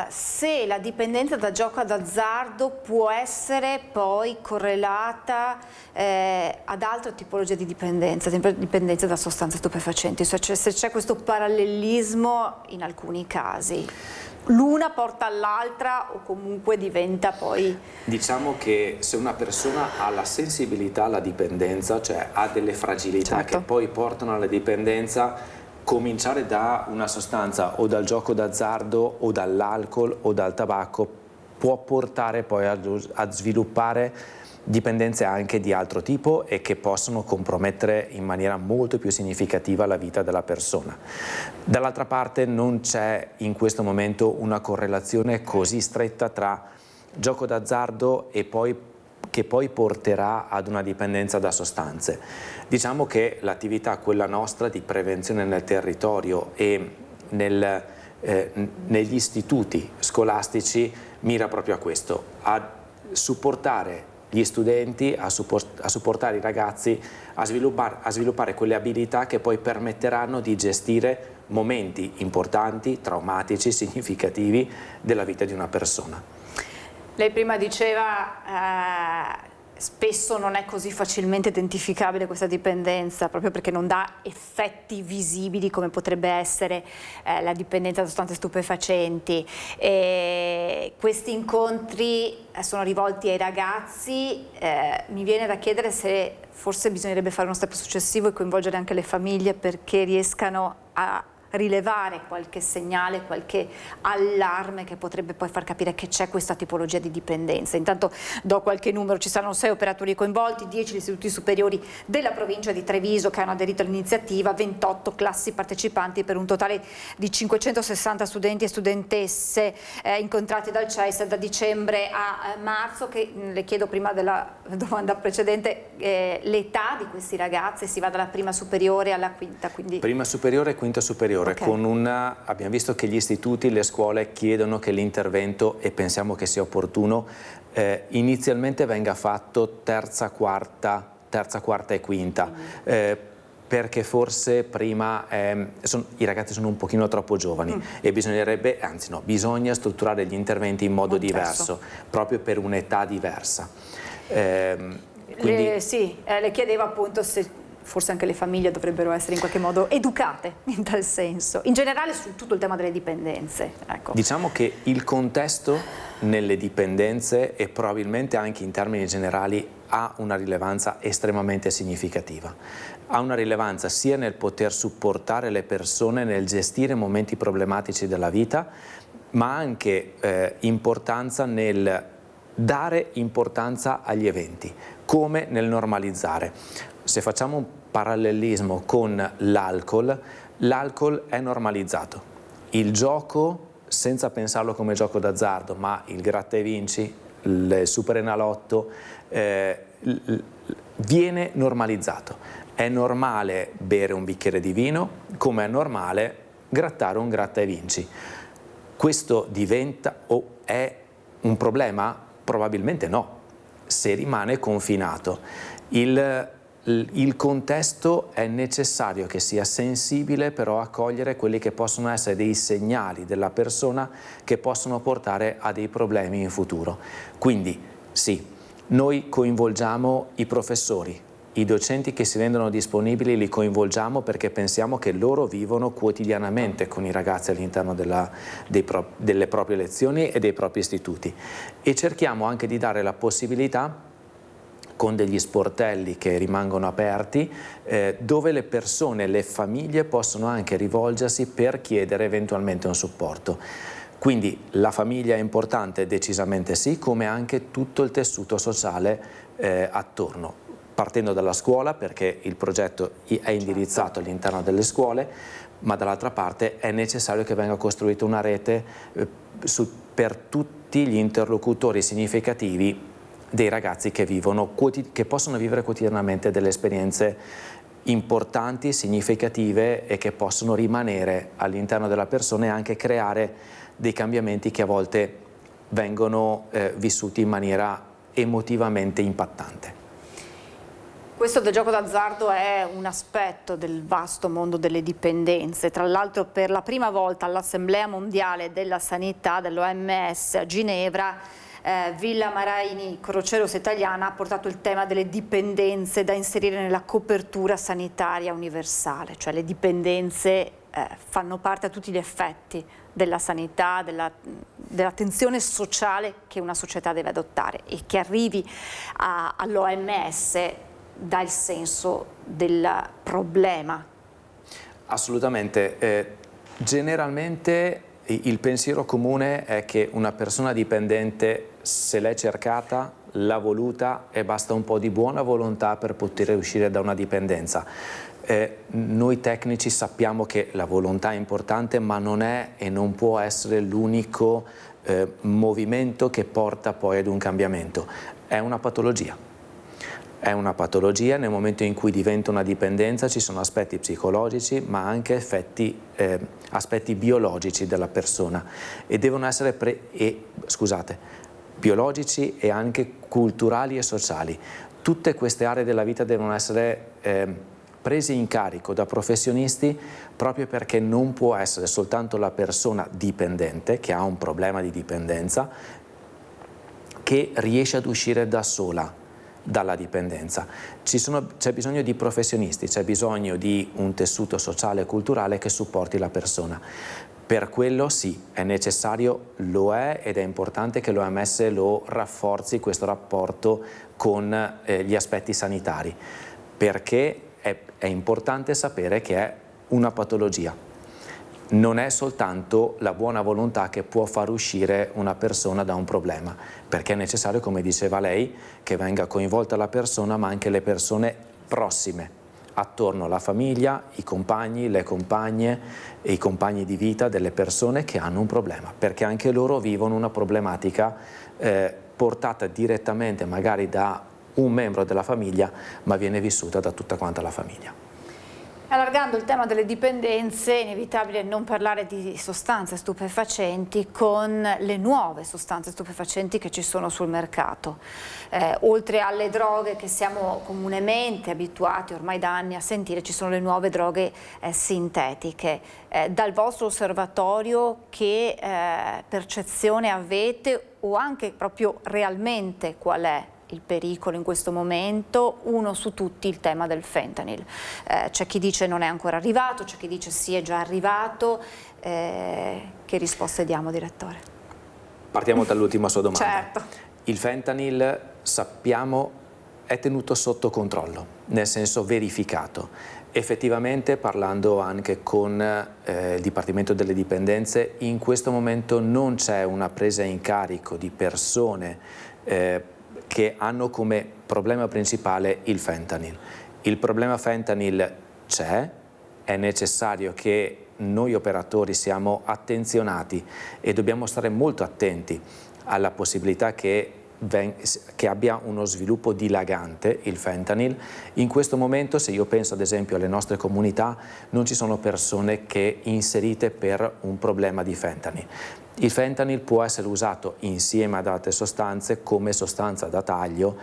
se la dipendenza da gioco d'azzardo può essere poi correlata ad altre tipologie di dipendenza, ad esempio dipendenza da sostanze stupefacenti, se c'è questo parallelismo in alcuni casi. L'una porta all'altra o comunque diventa poi... Diciamo che se una persona ha la sensibilità alla dipendenza, cioè ha delle fragilità che poi portano alla dipendenza, cominciare da una sostanza o dal gioco d'azzardo o dall'alcol o dal tabacco può portare poi a sviluppare dipendenze anche di altro tipo e che possono compromettere in maniera molto più significativa la vita della persona. Dall'altra parte non c'è in questo momento una correlazione così stretta tra gioco d'azzardo e che poi porterà ad una dipendenza da sostanze. Diciamo che l'attività, quella nostra di prevenzione nel territorio e negli istituti scolastici, mira proprio a questo, a supportare gli studenti, a supportare i ragazzi a sviluppare quelle abilità che poi permetteranno di gestire momenti importanti, traumatici, significativi della vita di una persona. Lei prima diceva spesso non è così facilmente identificabile questa dipendenza, proprio perché non dà effetti visibili come potrebbe essere la dipendenza da sostanze stupefacenti. Questi incontri sono rivolti ai ragazzi, mi viene da chiedere se forse bisognerebbe fare uno step successivo e coinvolgere anche le famiglie perché riescano a rilevare qualche segnale, qualche allarme che potrebbe poi far capire che c'è questa tipologia di dipendenza. Intanto do qualche numero: ci saranno 6 operatori coinvolti, 10 istituti superiori della provincia di Treviso che hanno aderito all'iniziativa, 28 classi partecipanti per un totale di 560 studenti e studentesse incontrati dal CEIS da dicembre a marzo. Che le chiedo prima della domanda precedente, l'età di questi ragazzi, si va dalla prima superiore alla quinta? Quindi... Prima superiore e quinta superiore. Okay. Abbiamo visto che gli istituti, le scuole chiedono che l'intervento, e pensiamo che sia opportuno, inizialmente venga fatto terza, quarta e quinta, perché forse prima i ragazzi sono un pochino troppo giovani e bisognerebbe, anzi no, bisogna strutturare gli interventi in modo diverso, proprio per un'età diversa. Le chiedevo appunto se forse anche le famiglie dovrebbero essere in qualche modo educate in tal senso, in generale su tutto il tema delle dipendenze. Ecco. Diciamo che il contesto nelle dipendenze e probabilmente anche in termini generali ha una rilevanza estremamente significativa. Ha una rilevanza sia nel poter supportare le persone nel gestire momenti problematici della vita, ma anche importanza nel dare importanza agli eventi, come nel normalizzare. Se facciamo un parallelismo con l'alcol, l'alcol è normalizzato. Il gioco, senza pensarlo come gioco d'azzardo, ma il gratta e vinci, il Superenalotto, viene normalizzato. È normale bere un bicchiere di vino, come è normale grattare un gratta e vinci. Questo diventa o è un problema? Probabilmente no, se rimane confinato. Il contesto è necessario che sia sensibile però a cogliere quelli che possono essere dei segnali della persona che possono portare a dei problemi in futuro. Quindi sì, noi coinvolgiamo i professori, i docenti che si rendono disponibili li coinvolgiamo perché pensiamo che loro vivono quotidianamente con i ragazzi all'interno delle proprie lezioni e dei propri istituti, e cerchiamo anche di dare la possibilità con degli sportelli che rimangono aperti, dove le persone, le famiglie possono anche rivolgersi per chiedere eventualmente un supporto. Quindi la famiglia è importante, decisamente sì, come anche tutto il tessuto sociale attorno, partendo dalla scuola, perché il progetto è indirizzato all'interno delle scuole, ma dall'altra parte è necessario che venga costruita una rete per tutti gli interlocutori significativi dei ragazzi che possono vivere quotidianamente delle esperienze importanti, significative e che possono rimanere all'interno della persona e anche creare dei cambiamenti che a volte vengono vissuti in maniera emotivamente impattante. Questo del gioco d'azzardo è un aspetto del vasto mondo delle dipendenze. Tra l'altro, per la prima volta all'Assemblea Mondiale della Sanità dell'OMS a Ginevra, Villa Maraini Croceros Italiana ha portato il tema delle dipendenze da inserire nella copertura sanitaria universale, cioè le dipendenze fanno parte a tutti gli effetti della sanità, dell'attenzione sociale che una società deve adottare, e che arrivi all'OMS dà il senso del problema. Assolutamente. Generalmente il pensiero comune è che una persona dipendente, se l'è cercata, l'ha voluta e basta un po' di buona volontà per poter uscire da una dipendenza. Noi tecnici sappiamo che la volontà è importante, ma non è e non può essere l'unico movimento che porta poi ad un cambiamento. È una patologia. È una patologia, nel momento in cui diventa una dipendenza ci sono aspetti psicologici ma anche aspetti biologici della persona, e devono essere biologici e anche culturali e sociali. Tutte queste aree della vita devono essere presi in carico da professionisti, proprio perché non può essere soltanto la persona dipendente che ha un problema di dipendenza che riesce ad uscire da sola dalla dipendenza. C'è bisogno di professionisti, c'è bisogno di un tessuto sociale e culturale che supporti la persona. Per quello sì, è necessario, lo è, ed è importante che l'OMS lo rafforzi questo rapporto con gli aspetti sanitari, perché è importante sapere che è una patologia. Non è soltanto la buona volontà che può far uscire una persona da un problema, perché è necessario, come diceva lei, che venga coinvolta la persona, ma anche le persone prossime, attorno alla famiglia, i compagni, le compagne e i compagni di vita delle persone che hanno un problema, perché anche loro vivono una problematica portata direttamente magari da un membro della famiglia, ma viene vissuta da tutta quanta la famiglia. Allargando il tema delle dipendenze, è inevitabile non parlare di sostanze stupefacenti con le nuove sostanze stupefacenti che ci sono sul mercato. Oltre alle droghe che siamo comunemente abituati ormai da anni a sentire, ci sono le nuove droghe sintetiche. Dal vostro osservatorio che percezione avete, o anche proprio realmente qual è il pericolo in questo momento? Uno su tutti, il tema del fentanyl. C'è chi dice non è ancora arrivato, c'è chi dice sì, è già arrivato. Che risposte diamo, direttore? Partiamo dall'ultima sua domanda. Certo. Il fentanyl, sappiamo, è tenuto sotto controllo, nel senso verificato. Effettivamente, parlando anche con il Dipartimento delle Dipendenze, in questo momento non c'è una presa in carico di persone che hanno come problema principale il fentanyl. Il problema fentanyl c'è, è necessario che noi operatori siamo attenzionati e dobbiamo stare molto attenti alla possibilità che abbia uno sviluppo dilagante il fentanyl. In questo momento, se io penso ad esempio alle nostre comunità, non ci sono persone che inserite per un problema di fentanyl. Il fentanyl può essere usato insieme ad altre sostanze come sostanza da taglio,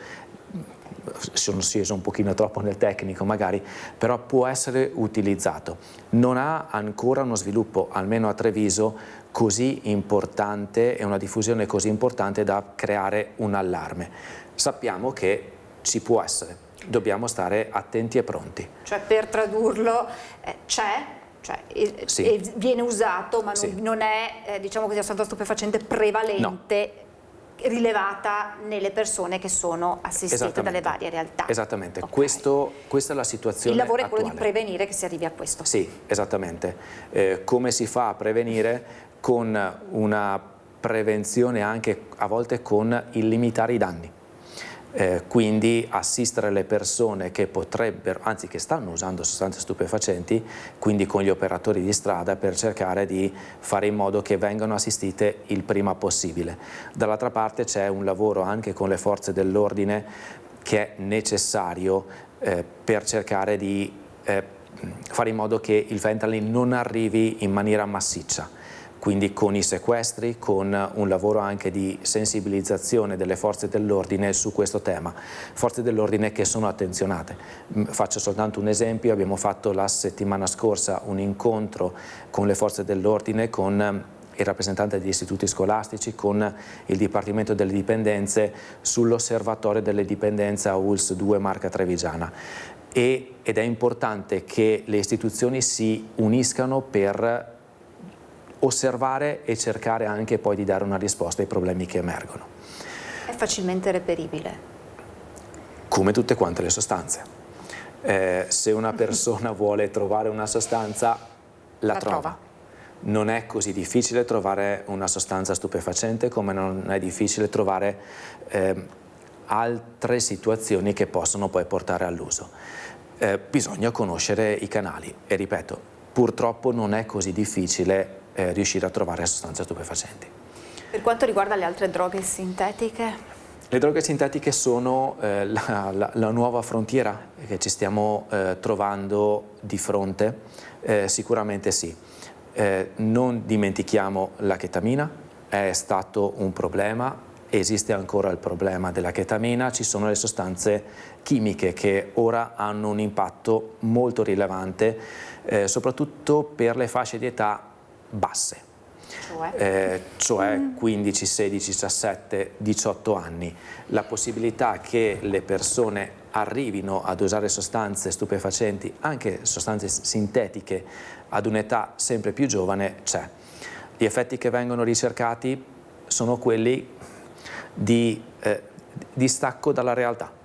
sono sceso un pochino troppo nel tecnico magari, però può essere utilizzato. Non ha ancora uno sviluppo, almeno a Treviso, così importante e una diffusione così importante da creare un allarme. Sappiamo che ci può essere, dobbiamo stare attenti e pronti. Cioè, per tradurlo, c'è? Cioè, sì. Viene usato, ma sì. non è diciamo così, una sostanza stupefacente prevalente, no, rilevata nelle persone che sono assistite dalle varie realtà. Esattamente, Okay. Questa è la situazione Il lavoro attuale. è quello di prevenire che si arrivi a questo. Sì, esattamente. Come si fa a prevenire? Con una prevenzione anche a volte con il limitare i danni. Quindi assistere le persone che potrebbero, anzi che stanno usando sostanze stupefacenti, quindi con gli operatori di strada, per cercare di fare in modo che vengano assistite il prima possibile. Dall'altra parte c'è un lavoro anche con le forze dell'ordine che è necessario per cercare di fare in modo che il fentanyl non arrivi in maniera massiccia. Quindi con i sequestri, con un lavoro anche di sensibilizzazione delle forze dell'ordine su questo tema. Forze dell'ordine che sono attenzionate. Faccio soltanto un esempio: abbiamo fatto la settimana scorsa un incontro con le forze dell'ordine, con il rappresentante degli istituti scolastici, con il Dipartimento delle Dipendenze, sull'osservatorio delle dipendenze a ULS 2 Marca Trevigiana. Ed è importante che le istituzioni si uniscano per osservare e cercare anche poi di dare una risposta ai problemi che emergono. È facilmente reperibile? Come tutte quante le sostanze. Se una persona vuole trovare una sostanza, la trova. Non è così difficile trovare una sostanza stupefacente come non è difficile trovare altre situazioni che possono poi portare all'uso. Bisogna conoscere i canali e, ripeto, purtroppo non è così difficile riuscire a trovare sostanze stupefacenti. Per quanto riguarda le altre droghe sintetiche? Le droghe sintetiche sono la nuova frontiera che ci stiamo trovando di fronte, sicuramente sì. Non dimentichiamo la chetamina, è stato un problema esiste ancora il problema della chetamina, ci sono le sostanze chimiche che ora hanno un impatto molto rilevante, soprattutto per le fasce di età basse. Cioè 15, 16, 17, 18 anni. La possibilità che le persone arrivino ad usare sostanze stupefacenti, anche sostanze sintetiche, ad un'età sempre più giovane c'è. Gli effetti che vengono ricercati sono quelli di distacco dalla realtà.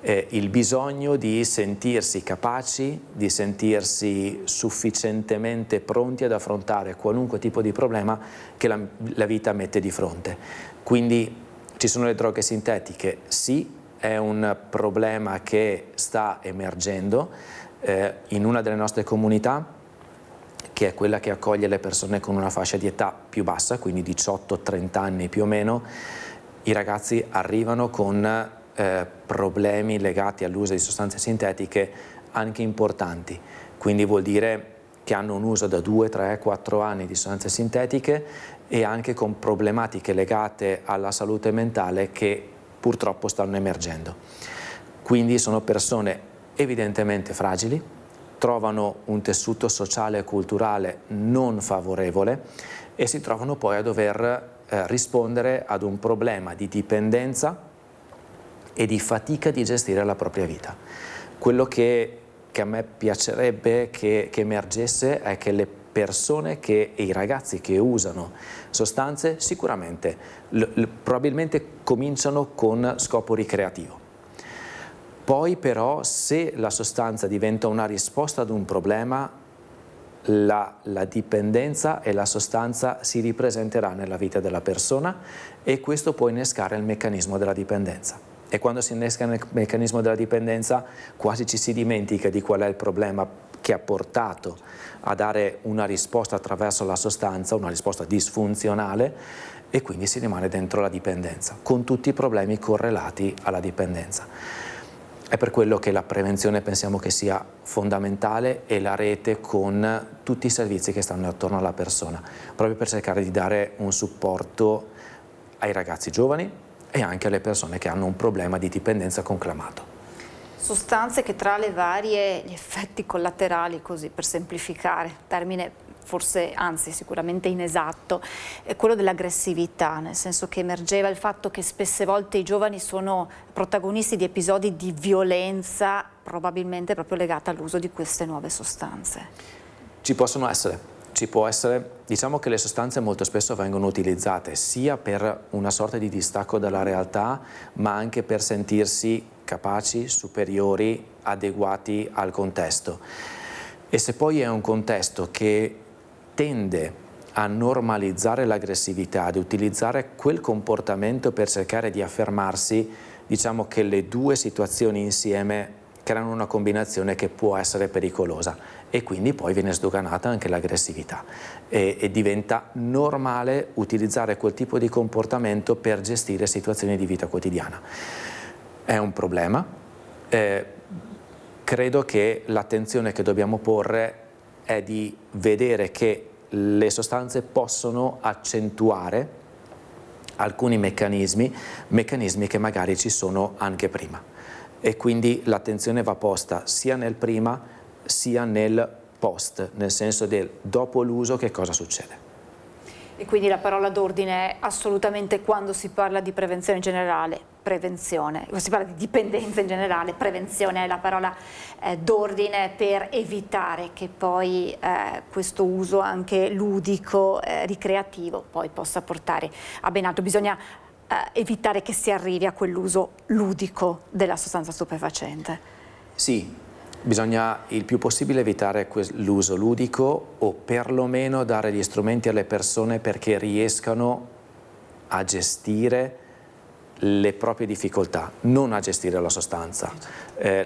Il bisogno di sentirsi capaci, di sentirsi sufficientemente pronti ad affrontare qualunque tipo di problema che la vita mette di fronte. Quindi ci sono le droghe sintetiche, sì, è un problema che sta emergendo in una delle nostre comunità, che è quella che accoglie le persone con una fascia di età più bassa, quindi 18-30 anni più o meno. I ragazzi arrivano con problemi legati all'uso di sostanze sintetiche anche importanti, quindi vuol dire che hanno un uso da 2, 3, 4 anni di sostanze sintetiche e anche con problematiche legate alla salute mentale che purtroppo stanno emergendo. Quindi sono persone evidentemente fragili, trovano un tessuto sociale e culturale non favorevole e si trovano poi a dover rispondere ad un problema di dipendenza e di fatica di gestire la propria vita. Quello che a me piacerebbe che emergesse è che le persone e i ragazzi che usano sostanze sicuramente, probabilmente cominciano con scopo ricreativo. Poi però se la sostanza diventa una risposta ad un problema, la dipendenza e la sostanza si ripresenterà nella vita della persona e questo può innescare il meccanismo della dipendenza. E quando si innesca il meccanismo della dipendenza quasi ci si dimentica di qual è il problema che ha portato a dare una risposta attraverso la sostanza, una risposta disfunzionale, e quindi si rimane dentro la dipendenza, con tutti i problemi correlati alla dipendenza. È per quello che la prevenzione pensiamo che sia fondamentale e la rete con tutti i servizi che stanno attorno alla persona, proprio per cercare di dare un supporto ai ragazzi giovani e anche alle persone che hanno un problema di dipendenza conclamato. Sostanze che tra le varie gli effetti collaterali, così per semplificare, termine forse, anzi sicuramente inesatto, è quello dell'aggressività, nel senso che emergeva il fatto che spesse volte i giovani sono protagonisti di episodi di violenza, probabilmente proprio legata all'uso di queste nuove sostanze. Ci possono essere. Ci può essere, diciamo che le sostanze molto spesso vengono utilizzate sia per una sorta di distacco dalla realtà, ma anche per sentirsi capaci, superiori, adeguati al contesto. E se poi è un contesto che tende a normalizzare l'aggressività, ad utilizzare quel comportamento per cercare di affermarsi, diciamo che le due situazioni insieme creano una combinazione che può essere pericolosa e quindi poi viene sdoganata anche l'aggressività e diventa normale utilizzare quel tipo di comportamento per gestire situazioni di vita quotidiana. È un problema, credo che l'attenzione che dobbiamo porre è di vedere che le sostanze possono accentuare alcuni meccanismi che magari ci sono anche prima. E quindi l'attenzione va posta sia nel prima sia nel post, nel senso del dopo l'uso che cosa succede. E quindi la parola d'ordine è assolutamente, quando si parla di prevenzione in generale, prevenzione, quando si parla di dipendenza in generale, prevenzione è la parola d'ordine per evitare che poi questo uso anche ludico, ricreativo, poi possa portare a ben altro. Bisogna evitare che si arrivi a quell'uso ludico della sostanza stupefacente. Sì, bisogna il più possibile evitare l'uso ludico o perlomeno dare gli strumenti alle persone perché riescano a gestire le proprie difficoltà, non a gestire la sostanza.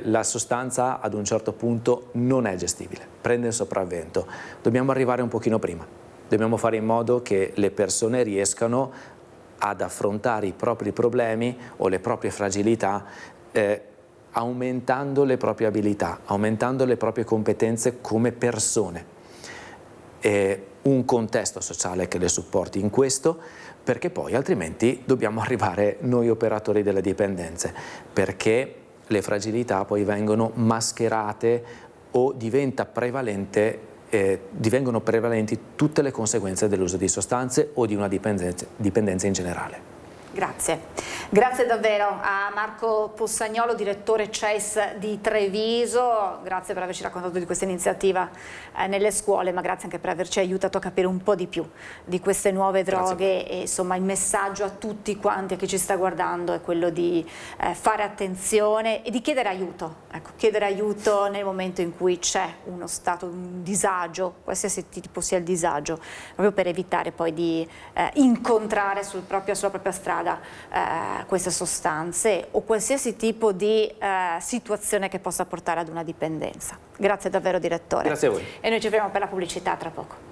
La sostanza ad un certo punto non è gestibile, prende il sopravvento. Dobbiamo arrivare un pochino prima, dobbiamo fare in modo che le persone riescano ad affrontare i propri problemi o le proprie fragilità aumentando le proprie abilità, aumentando le proprie competenze come persone. Un contesto sociale che le supporti in questo, perché poi altrimenti dobbiamo arrivare noi operatori delle dipendenze, perché le fragilità poi vengono mascherate o divengono prevalenti tutte le conseguenze dell'uso di sostanze o di una dipendenza in generale. Grazie davvero a Marco Possagnolo, direttore CEIS di Treviso, grazie per averci raccontato di questa iniziativa nelle scuole, ma grazie anche per averci aiutato a capire un po' di più di queste nuove droghe e insomma il messaggio a tutti quanti, a chi ci sta guardando, è quello di fare attenzione e di chiedere aiuto, ecco, chiedere aiuto nel momento in cui c'è uno stato, un disagio, qualsiasi tipo sia il disagio, proprio per evitare poi di incontrare sulla propria strada queste sostanze o qualsiasi tipo di situazione che possa portare ad una dipendenza. Grazie davvero direttore. Grazie a voi. E noi ci vediamo per la pubblicità tra poco.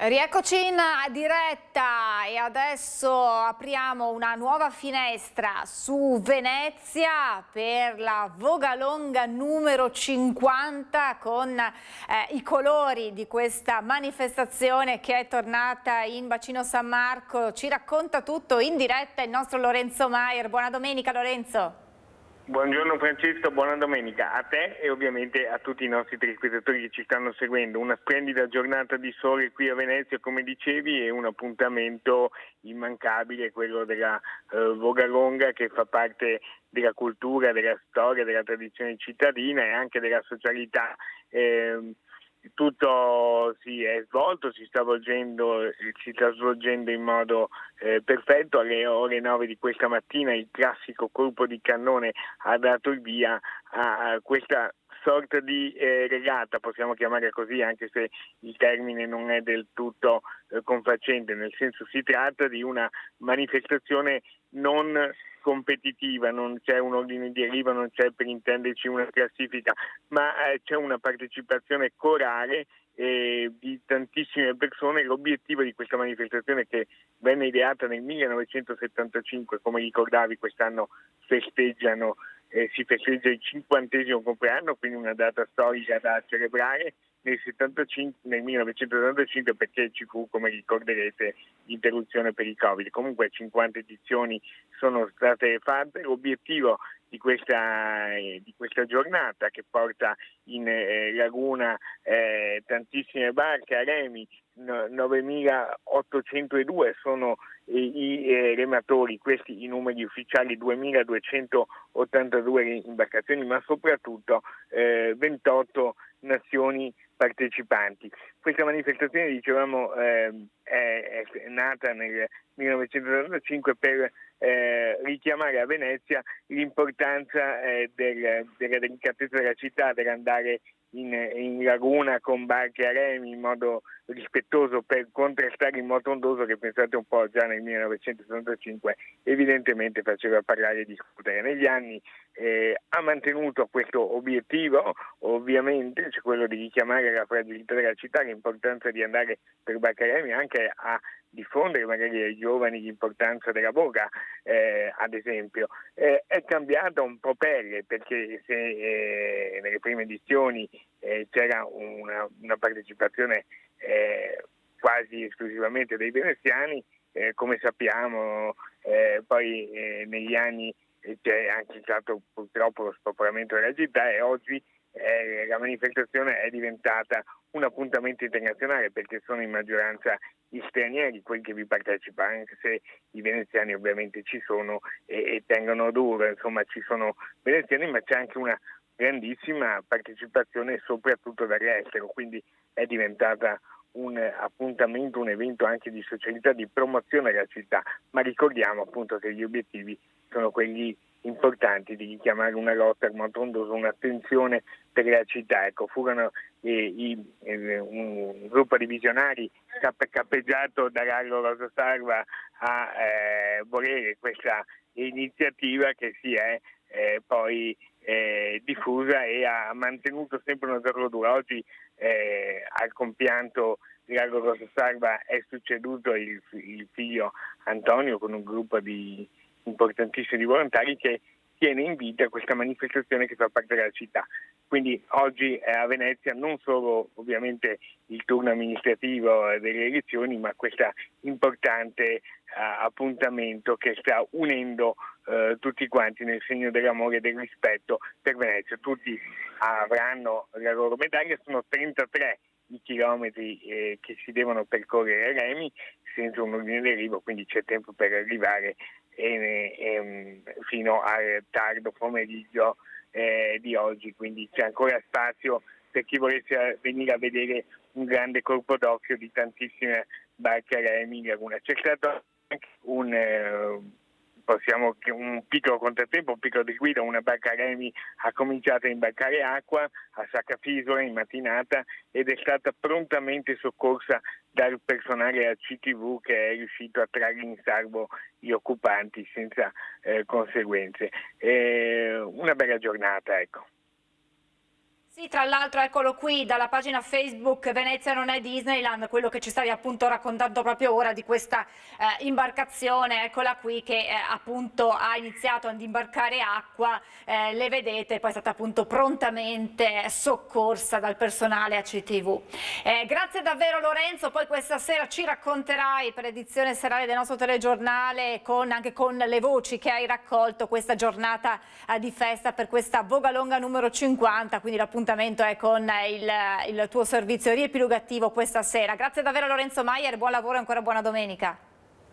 Rieccoci in diretta e adesso apriamo una nuova finestra su Venezia per la Vogalonga numero 50 con i colori di questa manifestazione che è tornata in Bacino San Marco. Ci racconta tutto in diretta il nostro Lorenzo Maier. Buona domenica Lorenzo. Buongiorno Francesco, buona domenica a te e ovviamente a tutti i nostri telespettatori che ci stanno seguendo. Una splendida giornata di sole qui a Venezia, come dicevi, e un appuntamento immancabile, quello della Vogalonga, che fa parte della cultura, della storia, della tradizione cittadina e anche della socialità. Tutto si è svolto, si sta svolgendo in modo perfetto. Alle ore 9 di questa mattina il classico colpo di cannone ha dato il via a questa sorta di regata, possiamo chiamarla così, anche se il termine non è del tutto confacente, nel senso si tratta di una manifestazione non competitiva, non c'è un ordine di arrivo, non c'è per intenderci una classifica, ma c'è una partecipazione corale di tantissime persone. L'obiettivo di questa manifestazione, che venne ideata nel 1975, come ricordavi, quest'anno si festeggia il 50° compleanno, quindi una data storica da celebrare. Nel 1975, perché ci fu, come ricorderete, l'interruzione per il Covid. Comunque 50 edizioni sono state fatte. L'obiettivo di questa giornata, che porta in laguna tantissime barche a remi, 9.802 sono i rematori, questi i numeri ufficiali, 2.282 imbarcazioni, ma soprattutto 28 nazioni partecipanti. Questa manifestazione, dicevamo, è nata nel 1985 per richiamare a Venezia l'importanza della delicatezza della città, dell'andare in laguna con barche a remi in modo rispettoso per contrastare il moto ondoso, che pensate un po' già nel 1965 evidentemente faceva parlare e discutere. Negli anni ha mantenuto questo obiettivo, ovviamente, cioè quello di richiamare la fragilità della città, l'importanza di andare per barche a remi, anche a diffondere magari ai giovani l'importanza della voga, ad esempio. È cambiata un po' pelle, perché se nelle prime edizioni c'era una partecipazione quasi esclusivamente dei veneziani, come sappiamo poi negli anni c'è anche stato purtroppo lo spopolamento della città, e oggi la manifestazione è diventata un appuntamento internazionale, perché sono in maggioranza gli stranieri quelli che vi partecipano, anche se i veneziani ovviamente ci sono e tengono duro, insomma ci sono veneziani, ma c'è anche una grandissima partecipazione soprattutto dall'estero, quindi è diventata un appuntamento, un evento anche di socialità, di promozione della città, ma ricordiamo appunto che gli obiettivi sono quelli importanti di richiamare una lotta al moto ondoso, un'attenzione per la città. Ecco, furono un gruppo di visionari cappeggiato da Gallo Rosa Sarva a volere questa iniziativa, che si è poi diffusa e ha mantenuto sempre una torlotura. Oggi al compianto di Gallo Rosa Sarva è succeduto il figlio Antonio, con un gruppo di importantissimi volontari che tiene in vita questa manifestazione che fa parte della città. Quindi oggi è a Venezia non solo ovviamente il turno amministrativo delle elezioni, ma questo importante appuntamento che sta unendo tutti quanti nel segno dell'amore e del rispetto per Venezia. Tutti avranno la loro medaglia, sono 33 i chilometri che si devono percorrere a remi senza un ordine d'arrivo, quindi c'è tempo per arrivare fino al tardo pomeriggio di oggi, quindi c'è ancora spazio per chi volesse venire a vedere un grande colpo d'occhio di tantissime barche a remi in laguna. C'è stato anche un piccolo contrattempo, un piccolo disguido. Una barca a remi ha cominciato a imbarcare acqua a Saccafisola in mattinata ed è stata prontamente soccorsa dal personale a CTV, che è riuscito a trarre in salvo gli occupanti senza conseguenze. Una bella giornata, ecco. Sì, tra l'altro eccolo qui dalla pagina Facebook Venezia non è Disneyland, quello che ci stavi appunto raccontando proprio ora di questa imbarcazione, eccola qui che appunto ha iniziato ad imbarcare acqua, le vedete, poi è stata appunto prontamente soccorsa dal personale ACTV. Grazie davvero Lorenzo, poi questa sera ci racconterai per l'edizione serale del nostro telegiornale anche con le voci che hai raccolto questa giornata di festa per questa Vogalonga numero 50, quindi l'appuntamento è con il tuo servizio riepilogativo questa sera. Grazie davvero Lorenzo Maier, buon lavoro e ancora buona domenica.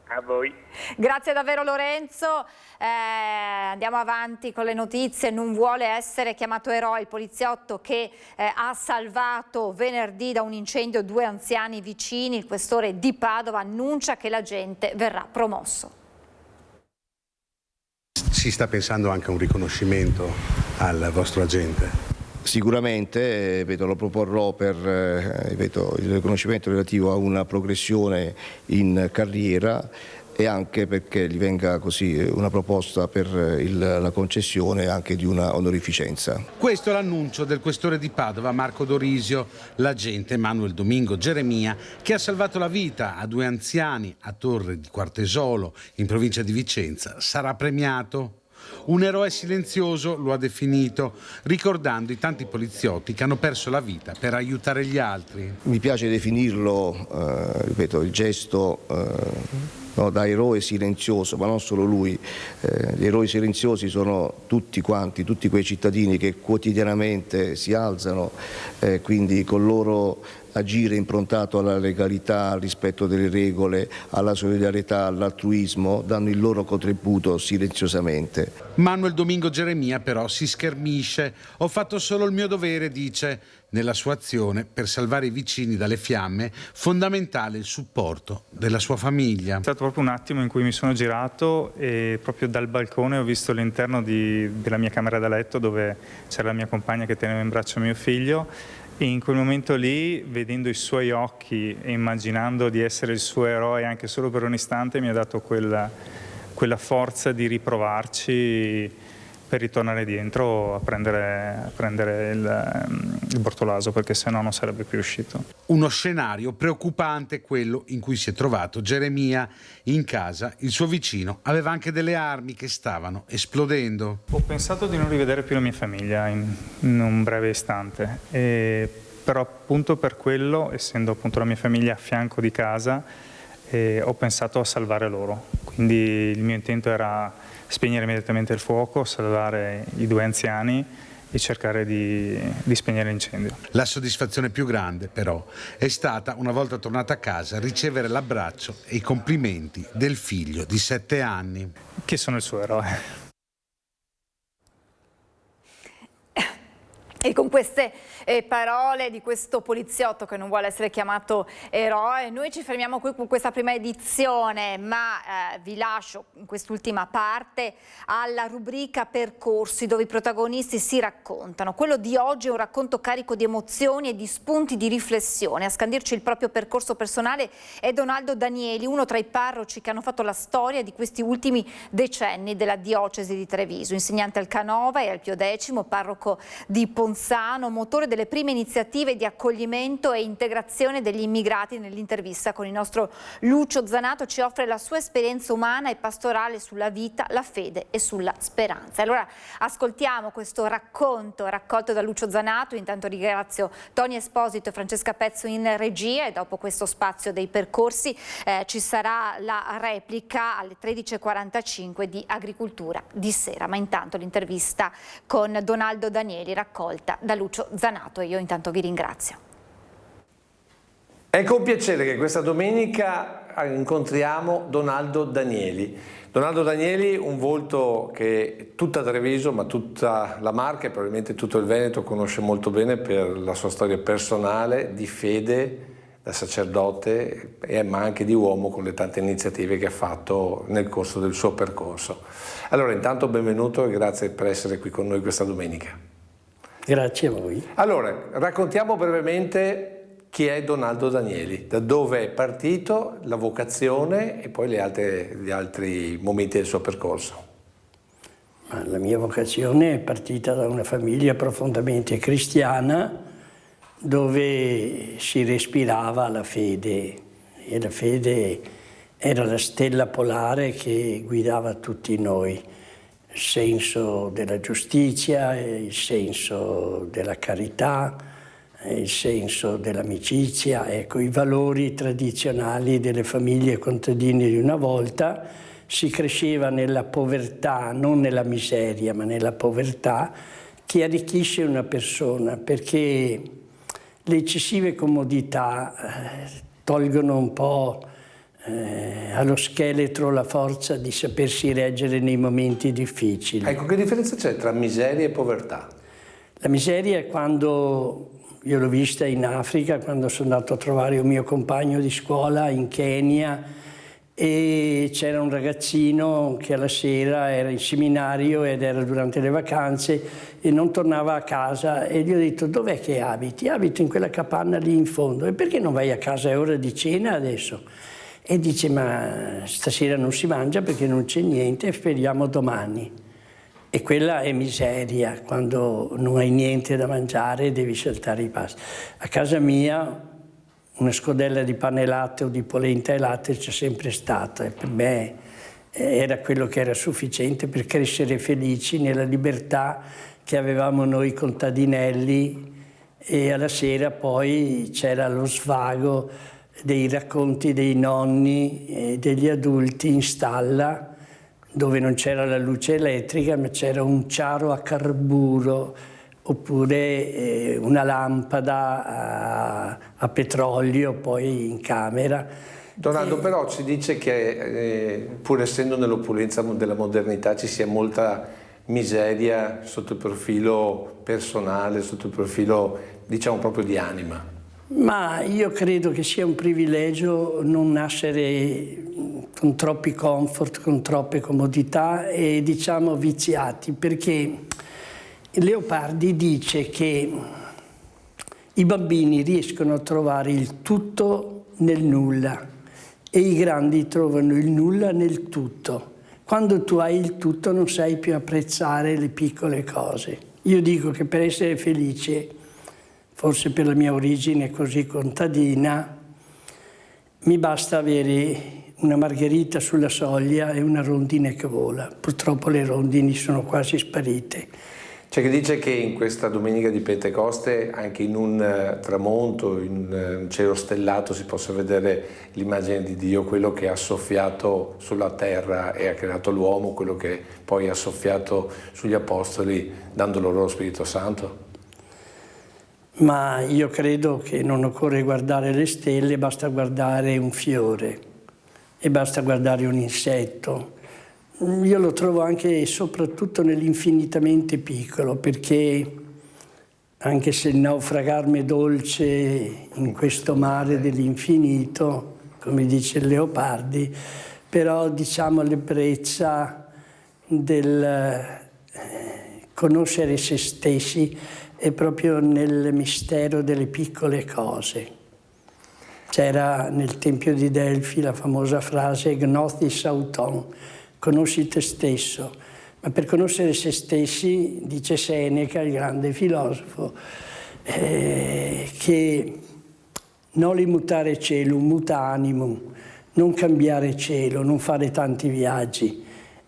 A voi. Grazie davvero Lorenzo, andiamo avanti con le notizie. Non vuole essere chiamato eroe il poliziotto che ha salvato venerdì da un incendio 2 anziani vicini. Il questore di Padova annuncia che l'agente verrà promosso. Si sta pensando anche a un riconoscimento al vostro agente? Sicuramente lo proporrò per il riconoscimento relativo a una progressione in carriera e anche perché gli venga così una proposta per la concessione anche di una onorificenza. Questo è l'annuncio del questore di Padova Marco Dorisio, l'agente Manuel Domingo Geremia, che ha salvato la vita a 2 anziani a Torre di Quartesolo in provincia di Vicenza. Sarà premiato? Un eroe silenzioso lo ha definito, ricordando i tanti poliziotti che hanno perso la vita per aiutare gli altri. Mi piace definirlo, il gesto da eroe silenzioso, ma non solo lui. Gli eroi silenziosi sono tutti quanti, tutti quei cittadini che quotidianamente si alzano, quindi con loro agire improntato alla legalità, al rispetto delle regole, alla solidarietà, all'altruismo, danno il loro contributo silenziosamente. Manuel Domingo Geremia però si schermisce. Ho fatto solo il mio dovere, dice. Nella sua azione per salvare i vicini dalle fiamme, fondamentale il supporto della sua famiglia. È stato proprio un attimo in cui mi sono girato e proprio dal balcone ho visto l'interno della mia camera da letto, dove c'era la mia compagna che teneva in braccio mio figlio. E in quel momento lì, vedendo i suoi occhi e immaginando di essere il suo eroe anche solo per un istante, mi ha dato quella forza di riprovarci per ritornare dentro a prendere il Bortolaso, perché sennò non sarebbe più uscito. Uno scenario preoccupante quello in cui si è trovato Geremia. In casa il suo vicino aveva anche delle armi che stavano esplodendo. Ho pensato di non rivedere più la mia famiglia in un breve istante, però appunto per quello, essendo appunto la mia famiglia a fianco di casa, ho pensato a salvare loro. Quindi il mio intento era spegnere immediatamente il fuoco, salvare i 2 anziani e cercare di spegnere l'incendio. La soddisfazione più grande però è stata, una volta tornata a casa, ricevere l'abbraccio e i complimenti del figlio di 7 anni. Che sono il suo eroe. E con queste parole di questo poliziotto che non vuole essere chiamato eroe, noi ci fermiamo qui con questa prima edizione, ma vi lascio in quest'ultima parte alla rubrica Percorsi, dove i protagonisti si raccontano. Quello di oggi è un racconto carico di emozioni e di spunti di riflessione. A scandirci il proprio percorso personale è Donaldo Danieli, uno tra i parroci che hanno fatto la storia di questi ultimi decenni della diocesi di Treviso, insegnante al Canova e al Pio X, parroco di Ponzano Bolzano, motore delle prime iniziative di accoglimento e integrazione degli immigrati. Nell'intervista con il nostro Lucio Zanato ci offre la sua esperienza umana e pastorale sulla vita, la fede e sulla speranza. Allora ascoltiamo questo racconto raccolto da Lucio Zanato. Intanto ringrazio Tony Esposito e Francesca Pezzo in regia, e dopo questo spazio dei percorsi ci sarà la replica alle 13:45 di Agricoltura di sera. Ma intanto l'intervista con Donaldo Danieli raccolta da Lucio Zanato, e io intanto vi ringrazio. È con piacere che questa domenica incontriamo Donaldo Danieli. Donaldo Danieli, un volto che tutta Treviso, ma tutta la Marca e probabilmente tutto il Veneto conosce molto bene per la sua storia personale, di fede, da sacerdote, ma anche di uomo, con le tante iniziative che ha fatto nel corso del suo percorso. Allora, intanto benvenuto e grazie per essere qui con noi questa domenica. Grazie a voi. Allora, raccontiamo brevemente chi è Donaldo Danieli, da dove è partito, la vocazione e poi gli altri momenti del suo percorso. La mia vocazione è partita da una famiglia profondamente cristiana, dove si respirava la fede, e la fede era la stella polare che guidava tutti noi, il senso della giustizia, il senso della carità, il senso dell'amicizia, ecco, i valori tradizionali delle famiglie contadine di una volta. Si cresceva nella povertà, non nella miseria, ma nella povertà, che arricchisce una persona, perché le eccessive comodità tolgono un po' allo scheletro la forza di sapersi reggere nei momenti difficili. Ecco, che differenza c'è tra miseria e povertà? La miseria è quando, io l'ho vista in Africa, quando sono andato a trovare un mio compagno di scuola in Kenya, e c'era un ragazzino che alla sera era in seminario ed era durante le vacanze e non tornava a casa, e gli ho detto: dov'è che abiti? Abito in quella capanna lì in fondo. E perché non vai a casa? È ora di cena adesso. E dice: ma stasera non si mangia perché non c'è niente, speriamo domani. E quella è miseria, quando non hai niente da mangiare e devi saltare i pasti. A casa mia una scodella di pane e latte o di polenta e latte c'è sempre stata, e per me era quello che era sufficiente per crescere felici nella libertà che avevamo noi contadinelli. E alla sera poi c'era lo svago dei racconti dei nonni e degli adulti in stalla, dove non c'era la luce elettrica, ma c'era un ciaro a carburo, oppure una lampada a petrolio poi in camera. Donaldo, però ci dice che pur essendo nell'opulenza della modernità ci sia molta miseria sotto il profilo personale, sotto il profilo, diciamo, proprio di anima. Ma io credo che sia un privilegio non nascere con troppi comfort, con troppe comodità e, diciamo, viziati, perché Leopardi dice che i bambini riescono a trovare il tutto nel nulla e i grandi trovano il nulla nel tutto. Quando tu hai il tutto non sai più apprezzare le piccole cose. Io dico che per essere felice, forse per la mia origine così contadina, mi basta avere una margherita sulla soglia e una rondine che vola. Purtroppo le rondini sono quasi sparite. C'è chi dice che in questa domenica di Pentecoste, anche in un tramonto, in un cielo stellato, si possa vedere l'immagine di Dio, quello che ha soffiato sulla terra e ha creato l'uomo, quello che poi ha soffiato sugli apostoli, dando loro lo Spirito Santo. Ma io credo che non occorre guardare le stelle, basta guardare un fiore e basta guardare un insetto. Io lo trovo anche e soprattutto nell'infinitamente piccolo, perché anche se il naufragarmi è dolce in questo mare dell'infinito, come dice il Leopardi, però diciamo l'ebbrezza del conoscere se stessi è proprio nel mistero delle piccole cose. C'era nel Tempio di Delfi la famosa frase Gnosis auton, conosci te stesso, ma per conoscere se stessi, dice Seneca, il grande filosofo, che noli mutare celum, muta animum, non cambiare cielo, non fare tanti viaggi,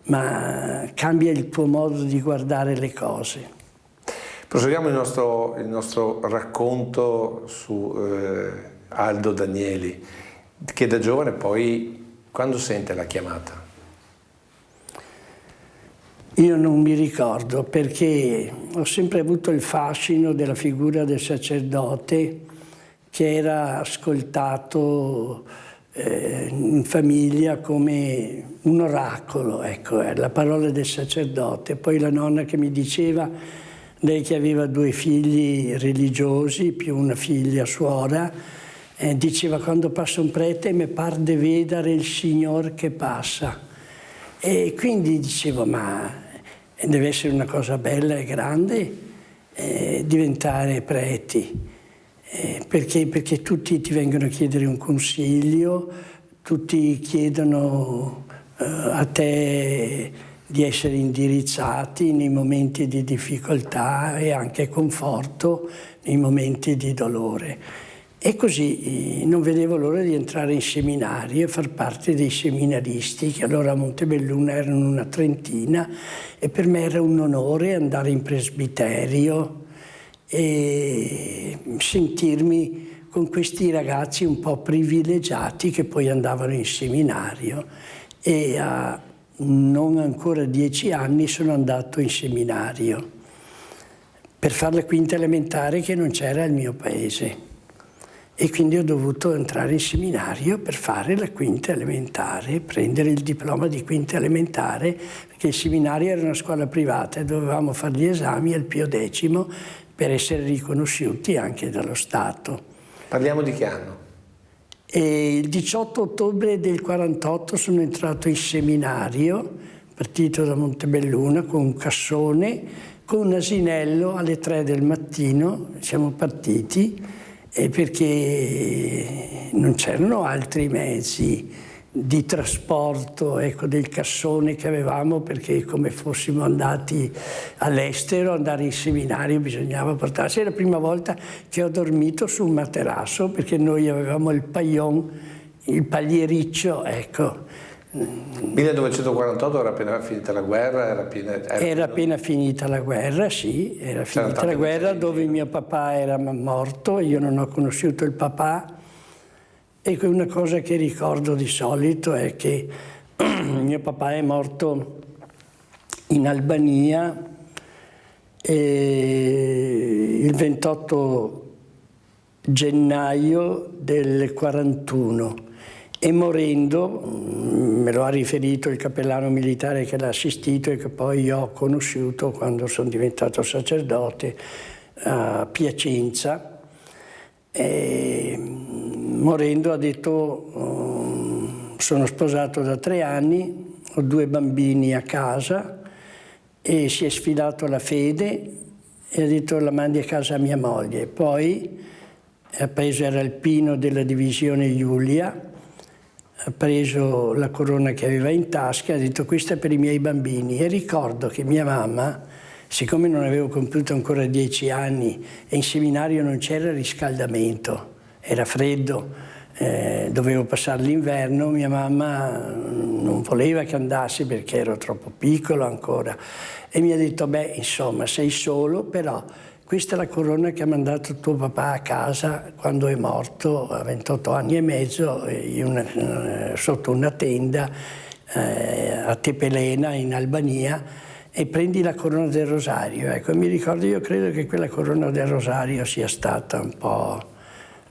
ma cambia il tuo modo di guardare le cose. Proseguiamo il nostro racconto su Aldo Danieli, che da giovane poi, quando sente la chiamata? Io non mi ricordo, perché ho sempre avuto il fascino della figura del sacerdote che era ascoltato in famiglia come un oracolo, ecco, la parola del sacerdote. Poi la nonna che mi diceva, lei che aveva 2 figli religiosi più una figlia suora, diceva: quando passa un prete mi par de vedere il Signor che passa. E quindi dicevo: ma deve essere una cosa bella e grande diventare preti, perché tutti ti vengono a chiedere un consiglio, tutti chiedono a te di essere indirizzati nei momenti di difficoltà e anche conforto nei momenti di dolore. E così non vedevo l'ora di entrare in seminario e far parte dei seminaristi, che allora a Montebelluna erano una trentina, e per me era un onore andare in presbiterio e sentirmi con questi ragazzi un po' privilegiati che poi andavano in seminario. E a non ancora 10 anni sono andato in seminario per fare la quinta elementare, che non c'era al mio paese, e quindi ho dovuto entrare in seminario per fare la quinta elementare, prendere il diploma di quinta elementare, perché il seminario era una scuola privata e dovevamo fare gli esami al Pio X per essere riconosciuti anche dallo Stato. Parliamo di che anno? E il 18 ottobre del 48 sono entrato in seminario, partito da Montebelluna con un cassone, con un asinello. Alle 3 del mattino siamo partiti, perché non c'erano altri mezzi di trasporto, ecco, del cassone che avevamo, perché come fossimo andati all'estero, andare in seminario bisognava portarsi. È la prima volta che ho dormito su un materasso, perché noi avevamo il paillon, il pagliericcio, ecco. 1948 era appena finita la guerra? Era appena finita la guerra, sì, era finita la guerra, dove mio papà era morto, io non ho conosciuto il papà. E una cosa che ricordo di solito è che mio papà è morto in Albania il 28 gennaio del 41, e morendo, me lo ha riferito il cappellano militare che l'ha assistito e che poi io ho conosciuto quando sono diventato sacerdote a Piacenza, morendo ha detto: sono sposato da 3 anni, ho 2 bambini a casa, e si è sfilato alla fede e ha detto: la mandi a casa a mia moglie. Poi ha preso, era il Pino della divisione Giulia, ha preso la corona che aveva in tasca e ha detto: questa è per i miei bambini. E ricordo che mia mamma, siccome non avevo compiuto ancora 10 anni e in seminario non c'era riscaldamento, era freddo, dovevo passare l'inverno, mia mamma non voleva che andassi perché ero troppo piccolo ancora, e mi ha detto: beh, insomma, sei solo, però questa è la corona che ha mandato tuo papà a casa quando è morto a 28 anni e mezzo, sotto una tenda a Tepelena in Albania, e prendi la corona del rosario. Ecco, mi ricordo, io credo che quella corona del rosario sia stata un po'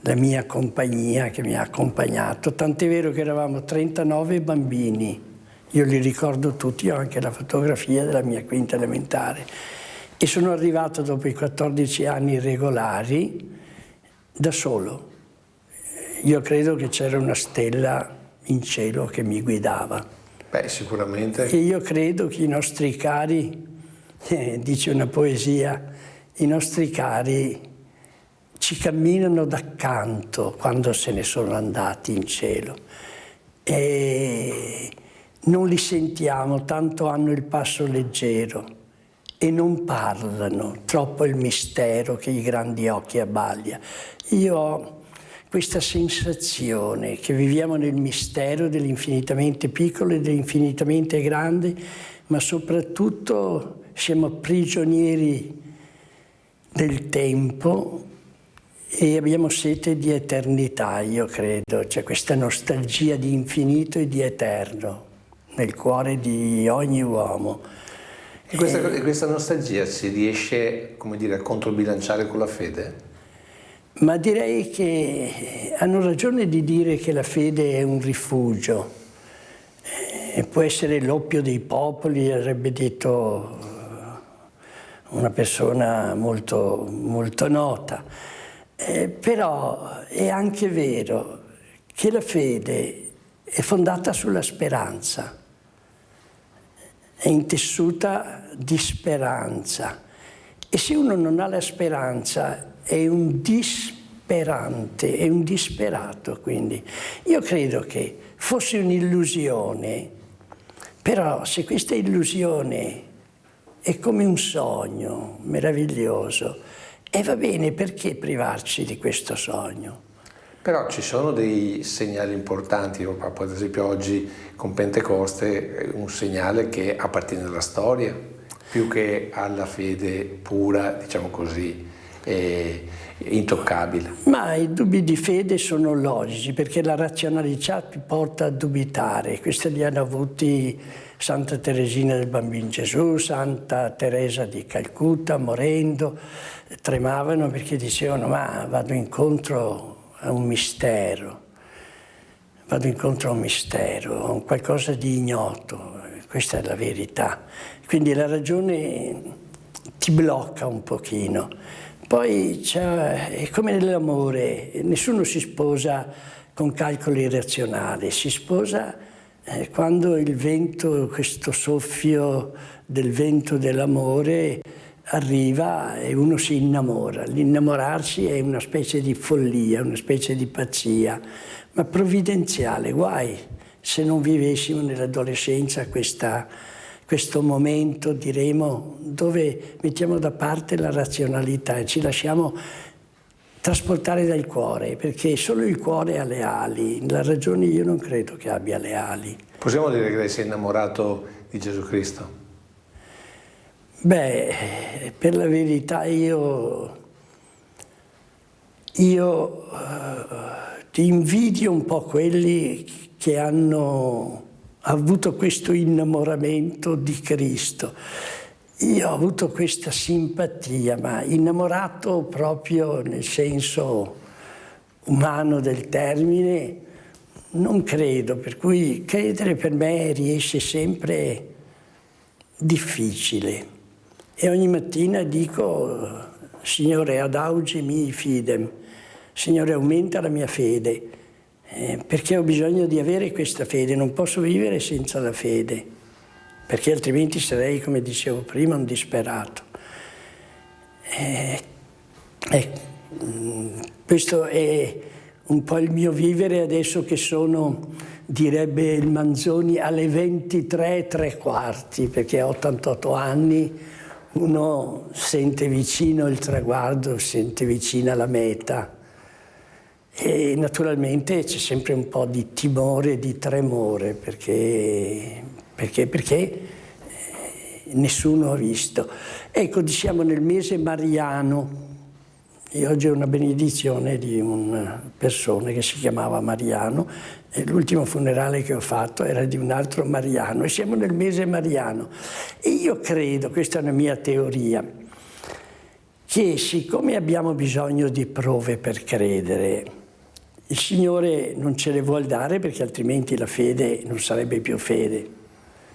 la mia compagnia che mi ha accompagnato, tant'è vero che eravamo 39 bambini, io li ricordo tutti, ho anche la fotografia della mia quinta elementare, e sono arrivato dopo i 14 anni regolari da solo. Io credo che c'era una stella in cielo che mi guidava. Beh, sicuramente. E io credo che i nostri cari, dice una poesia, i nostri cari ci camminano d'accanto quando se ne sono andati in cielo. E non li sentiamo, tanto hanno il passo leggero e non parlano, troppo il mistero che i grandi occhi abbaglia. Io ho questa sensazione che viviamo nel mistero dell'infinitamente piccolo e dell'infinitamente grande, ma soprattutto siamo prigionieri del tempo e abbiamo sete di eternità, io credo. C'è questa nostalgia di infinito e di eterno nel cuore di ogni uomo. E questa nostalgia si riesce, come dire, a controbilanciare con la fede? Ma direi che hanno ragione di dire che la fede è un rifugio. Può essere l'oppio dei popoli, avrebbe detto una persona molto, molto nota. Però è anche vero che la fede è fondata sulla speranza, è intessuta di speranza. E se uno non ha la speranza è un disperante, è un disperato. Quindi io credo che fosse un'illusione, però se questa illusione è come un sogno meraviglioso, e va bene, perché privarci di questo sogno? Però ci sono dei segnali importanti, Papa, ad esempio oggi con Pentecoste un segnale che appartiene alla storia, più che alla fede pura, diciamo così, intoccabile. Ma i dubbi di fede sono logici, perché la razionalità ti porta a dubitare. Questi li hanno avuti Santa Teresina del Bambino Gesù, Santa Teresa di Calcutta, morendo, tremavano perché dicevano: ma vado incontro a un mistero, vado incontro a un mistero, a un qualcosa di ignoto, questa è la verità. Quindi la ragione ti blocca un pochino. Poi è come nell'amore, nessuno si sposa con calcoli razionali, si sposa quando il vento, questo soffio del vento dell'amore arriva e uno si innamora. L'innamorarsi è una specie di follia, una specie di pazzia, ma provvidenziale. Guai se non vivessimo nell'adolescenza questo momento, diremo, dove mettiamo da parte la razionalità e ci lasciamo trasportare dal cuore, perché solo il cuore ha le ali, la ragione io non credo che abbia le ali. Possiamo dire che lei si è innamorato di Gesù Cristo? Beh, per la verità io ti invidio un po' quelli che hanno avuto questo innamoramento di Cristo. Io ho avuto questa simpatia, ma innamorato proprio nel senso umano del termine, non credo, per cui credere per me riesce sempre difficile. E ogni mattina dico: Signore, ad auge mihi fidem, Signore, aumenta la mia fede, perché ho bisogno di avere questa fede, non posso vivere senza la fede, perché altrimenti sarei, come dicevo prima, un disperato. Questo è un po' il mio vivere adesso che sono, direbbe il Manzoni, alle 23:15, perché a 88 anni uno sente vicino il traguardo, sente vicina la meta. E naturalmente c'è sempre un po' di timore, di tremore, perché nessuno ha visto. Ecco, diciamo nel mese mariano, e oggi è una benedizione di una persona che si chiamava Mariano, e l'ultimo funerale che ho fatto era di un altro Mariano, e siamo nel mese mariano. E io credo, questa è una mia teoria, che siccome abbiamo bisogno di prove per credere, il Signore non ce le vuol dare, perché altrimenti la fede non sarebbe più fede.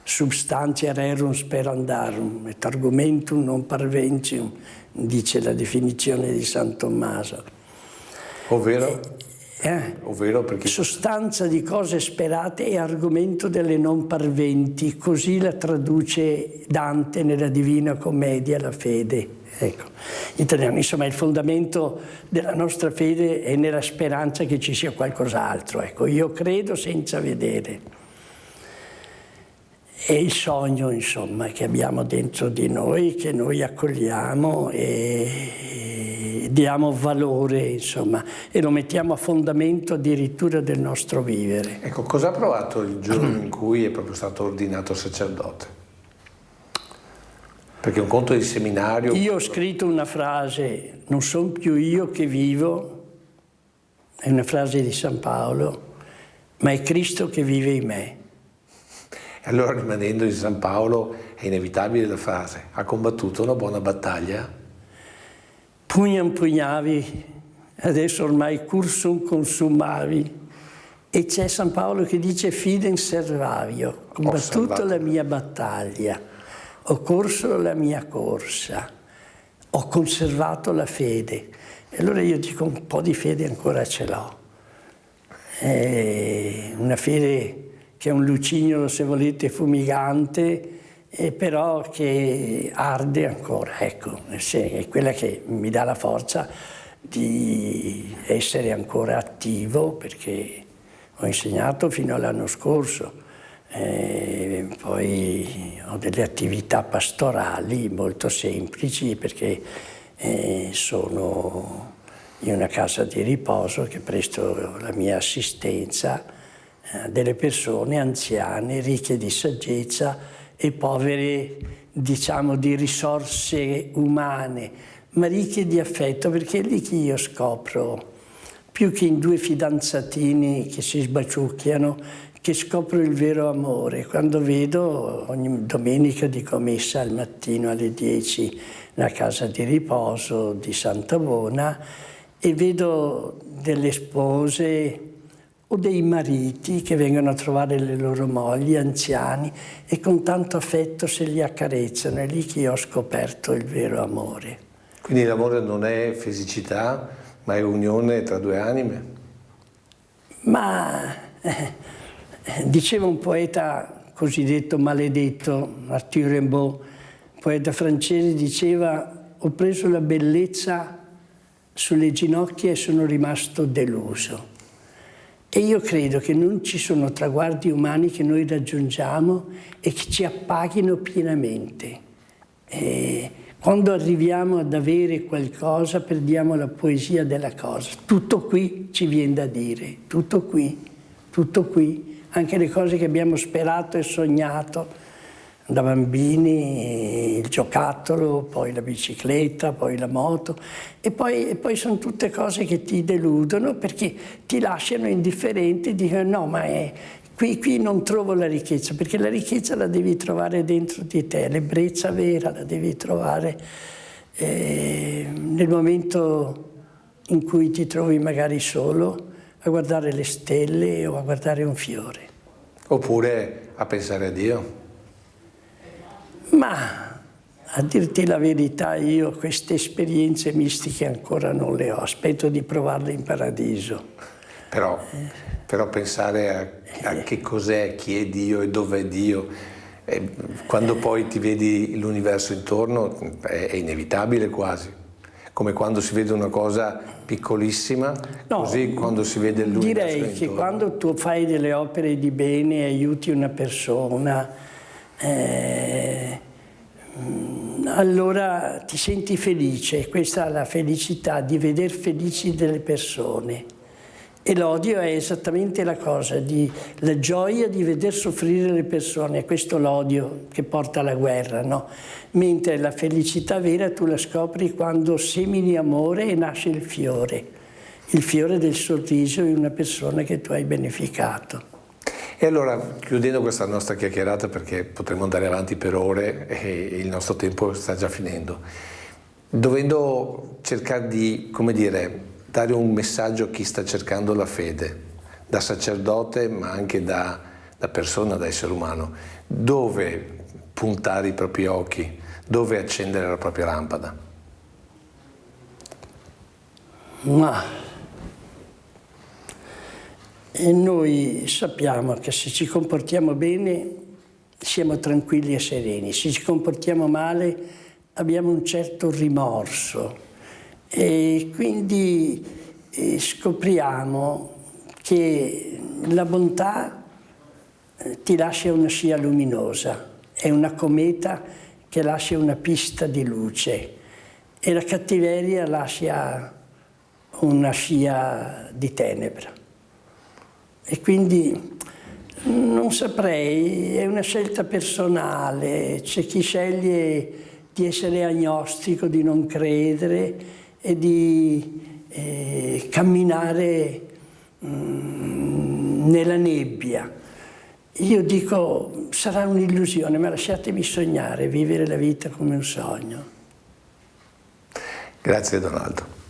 Substantia rerum sperandarum, et argumentum non parventium, dice la definizione di San Tommaso. Ovvero perché... Sostanza di cose sperate e argomento delle non parventi, così la traduce Dante nella Divina Commedia, la fede. Ecco, italiano. Insomma, il fondamento della nostra fede è nella speranza che ci sia qualcos'altro. Ecco, io credo senza vedere. è il sogno, insomma, che abbiamo dentro di noi, che noi accogliamo e diamo valore, insomma, e lo mettiamo a fondamento addirittura del nostro vivere. Ecco, cosa ha provato il giorno in cui è proprio stato ordinato sacerdote? Perché un conto di seminario... Io ho scritto una frase, non sono più io che vivo, è una frase di San Paolo, ma è Cristo che vive in me. E allora, rimanendo in San Paolo, è inevitabile la frase: ha combattuto una buona battaglia? Pugnam pugnavi, adesso ormai cursum consumavi. E c'è San Paolo che dice fidem servavio, ho combattuto la mia battaglia, ho corso la mia corsa, ho conservato la fede. E allora io dico, un po' di fede ancora ce l'ho. Una fede che è un lucignolo, se volete, fumigante, però che arde ancora, ecco, è quella che mi dà la forza di essere ancora attivo, perché ho insegnato fino all'anno scorso, poi ho delle attività pastorali molto semplici, perché sono in una casa di riposo che presto la mia assistenza delle persone anziane, ricche di saggezza e povere, diciamo, di risorse umane, ma ricche di affetto, perché è lì che io scopro, più che in due fidanzatini che si sbaciucchiano, che scopro il vero amore. Quando vedo, ogni domenica dico messa al mattino alle 10 nella casa di riposo di Santa Bona, e vedo delle spose o dei mariti che vengono a trovare le loro mogli anziani e con tanto affetto se li accarezzano. È lì che io ho scoperto il vero amore. Quindi l'amore non è fisicità, ma è unione tra due anime? Ma diceva un poeta cosiddetto maledetto, Arthur Rimbaud, poeta francese, diceva: ho preso la bellezza sulle ginocchia e sono rimasto deluso. E io credo che non ci sono traguardi umani che noi raggiungiamo e che ci appaghino pienamente. Quando arriviamo ad avere qualcosa, perdiamo la poesia della cosa. Tutto qui ci viene da dire, tutto qui, anche le cose che abbiamo sperato e sognato da bambini, il giocattolo, poi la bicicletta, poi la moto, e poi sono tutte cose che ti deludono perché ti lasciano indifferenti e dicono no, ma qui non trovo la ricchezza, perché la ricchezza la devi trovare dentro di te, l'ebbrezza vera la devi trovare nel momento in cui ti trovi magari solo a guardare le stelle o a guardare un fiore. Oppure a pensare a Dio. Ma a dirti la verità, io queste esperienze mistiche ancora non le ho, aspetto di provarle in paradiso. Però pensare a che cos'è, chi è Dio e dov'è Dio, quando poi ti vedi l'universo intorno è inevitabile quasi, come quando si vede una cosa piccolissima, no, così quando si vede l'universo direi intorno. Che quando tu fai delle opere di bene e aiuti una persona, allora ti senti felice. Questa è la felicità, di veder felici delle persone. E l'odio è esattamente la cosa, la gioia di veder soffrire le persone. È questo l'odio che porta alla guerra, no? Mentre la felicità vera tu la scopri quando semini amore e nasce il fiore del sorriso di una persona che tu hai beneficato. E allora, chiudendo questa nostra chiacchierata, perché potremmo andare avanti per ore e il nostro tempo sta già finendo, dovendo cercare di, come dire, dare un messaggio a chi sta cercando la fede, da sacerdote ma anche da persona, da essere umano, dove puntare i propri occhi, dove accendere la propria lampada? E noi sappiamo che se ci comportiamo bene siamo tranquilli e sereni, se ci comportiamo male abbiamo un certo rimorso e quindi scopriamo che la bontà ti lascia una scia luminosa, è una cometa che lascia una pista di luce e la cattiveria lascia una scia di tenebra. E quindi non saprei, è una scelta personale, c'è chi sceglie di essere agnostico, di non credere e di camminare nella nebbia. Io dico, sarà un'illusione, ma lasciatemi sognare, vivere la vita come un sogno. Grazie Donaldo.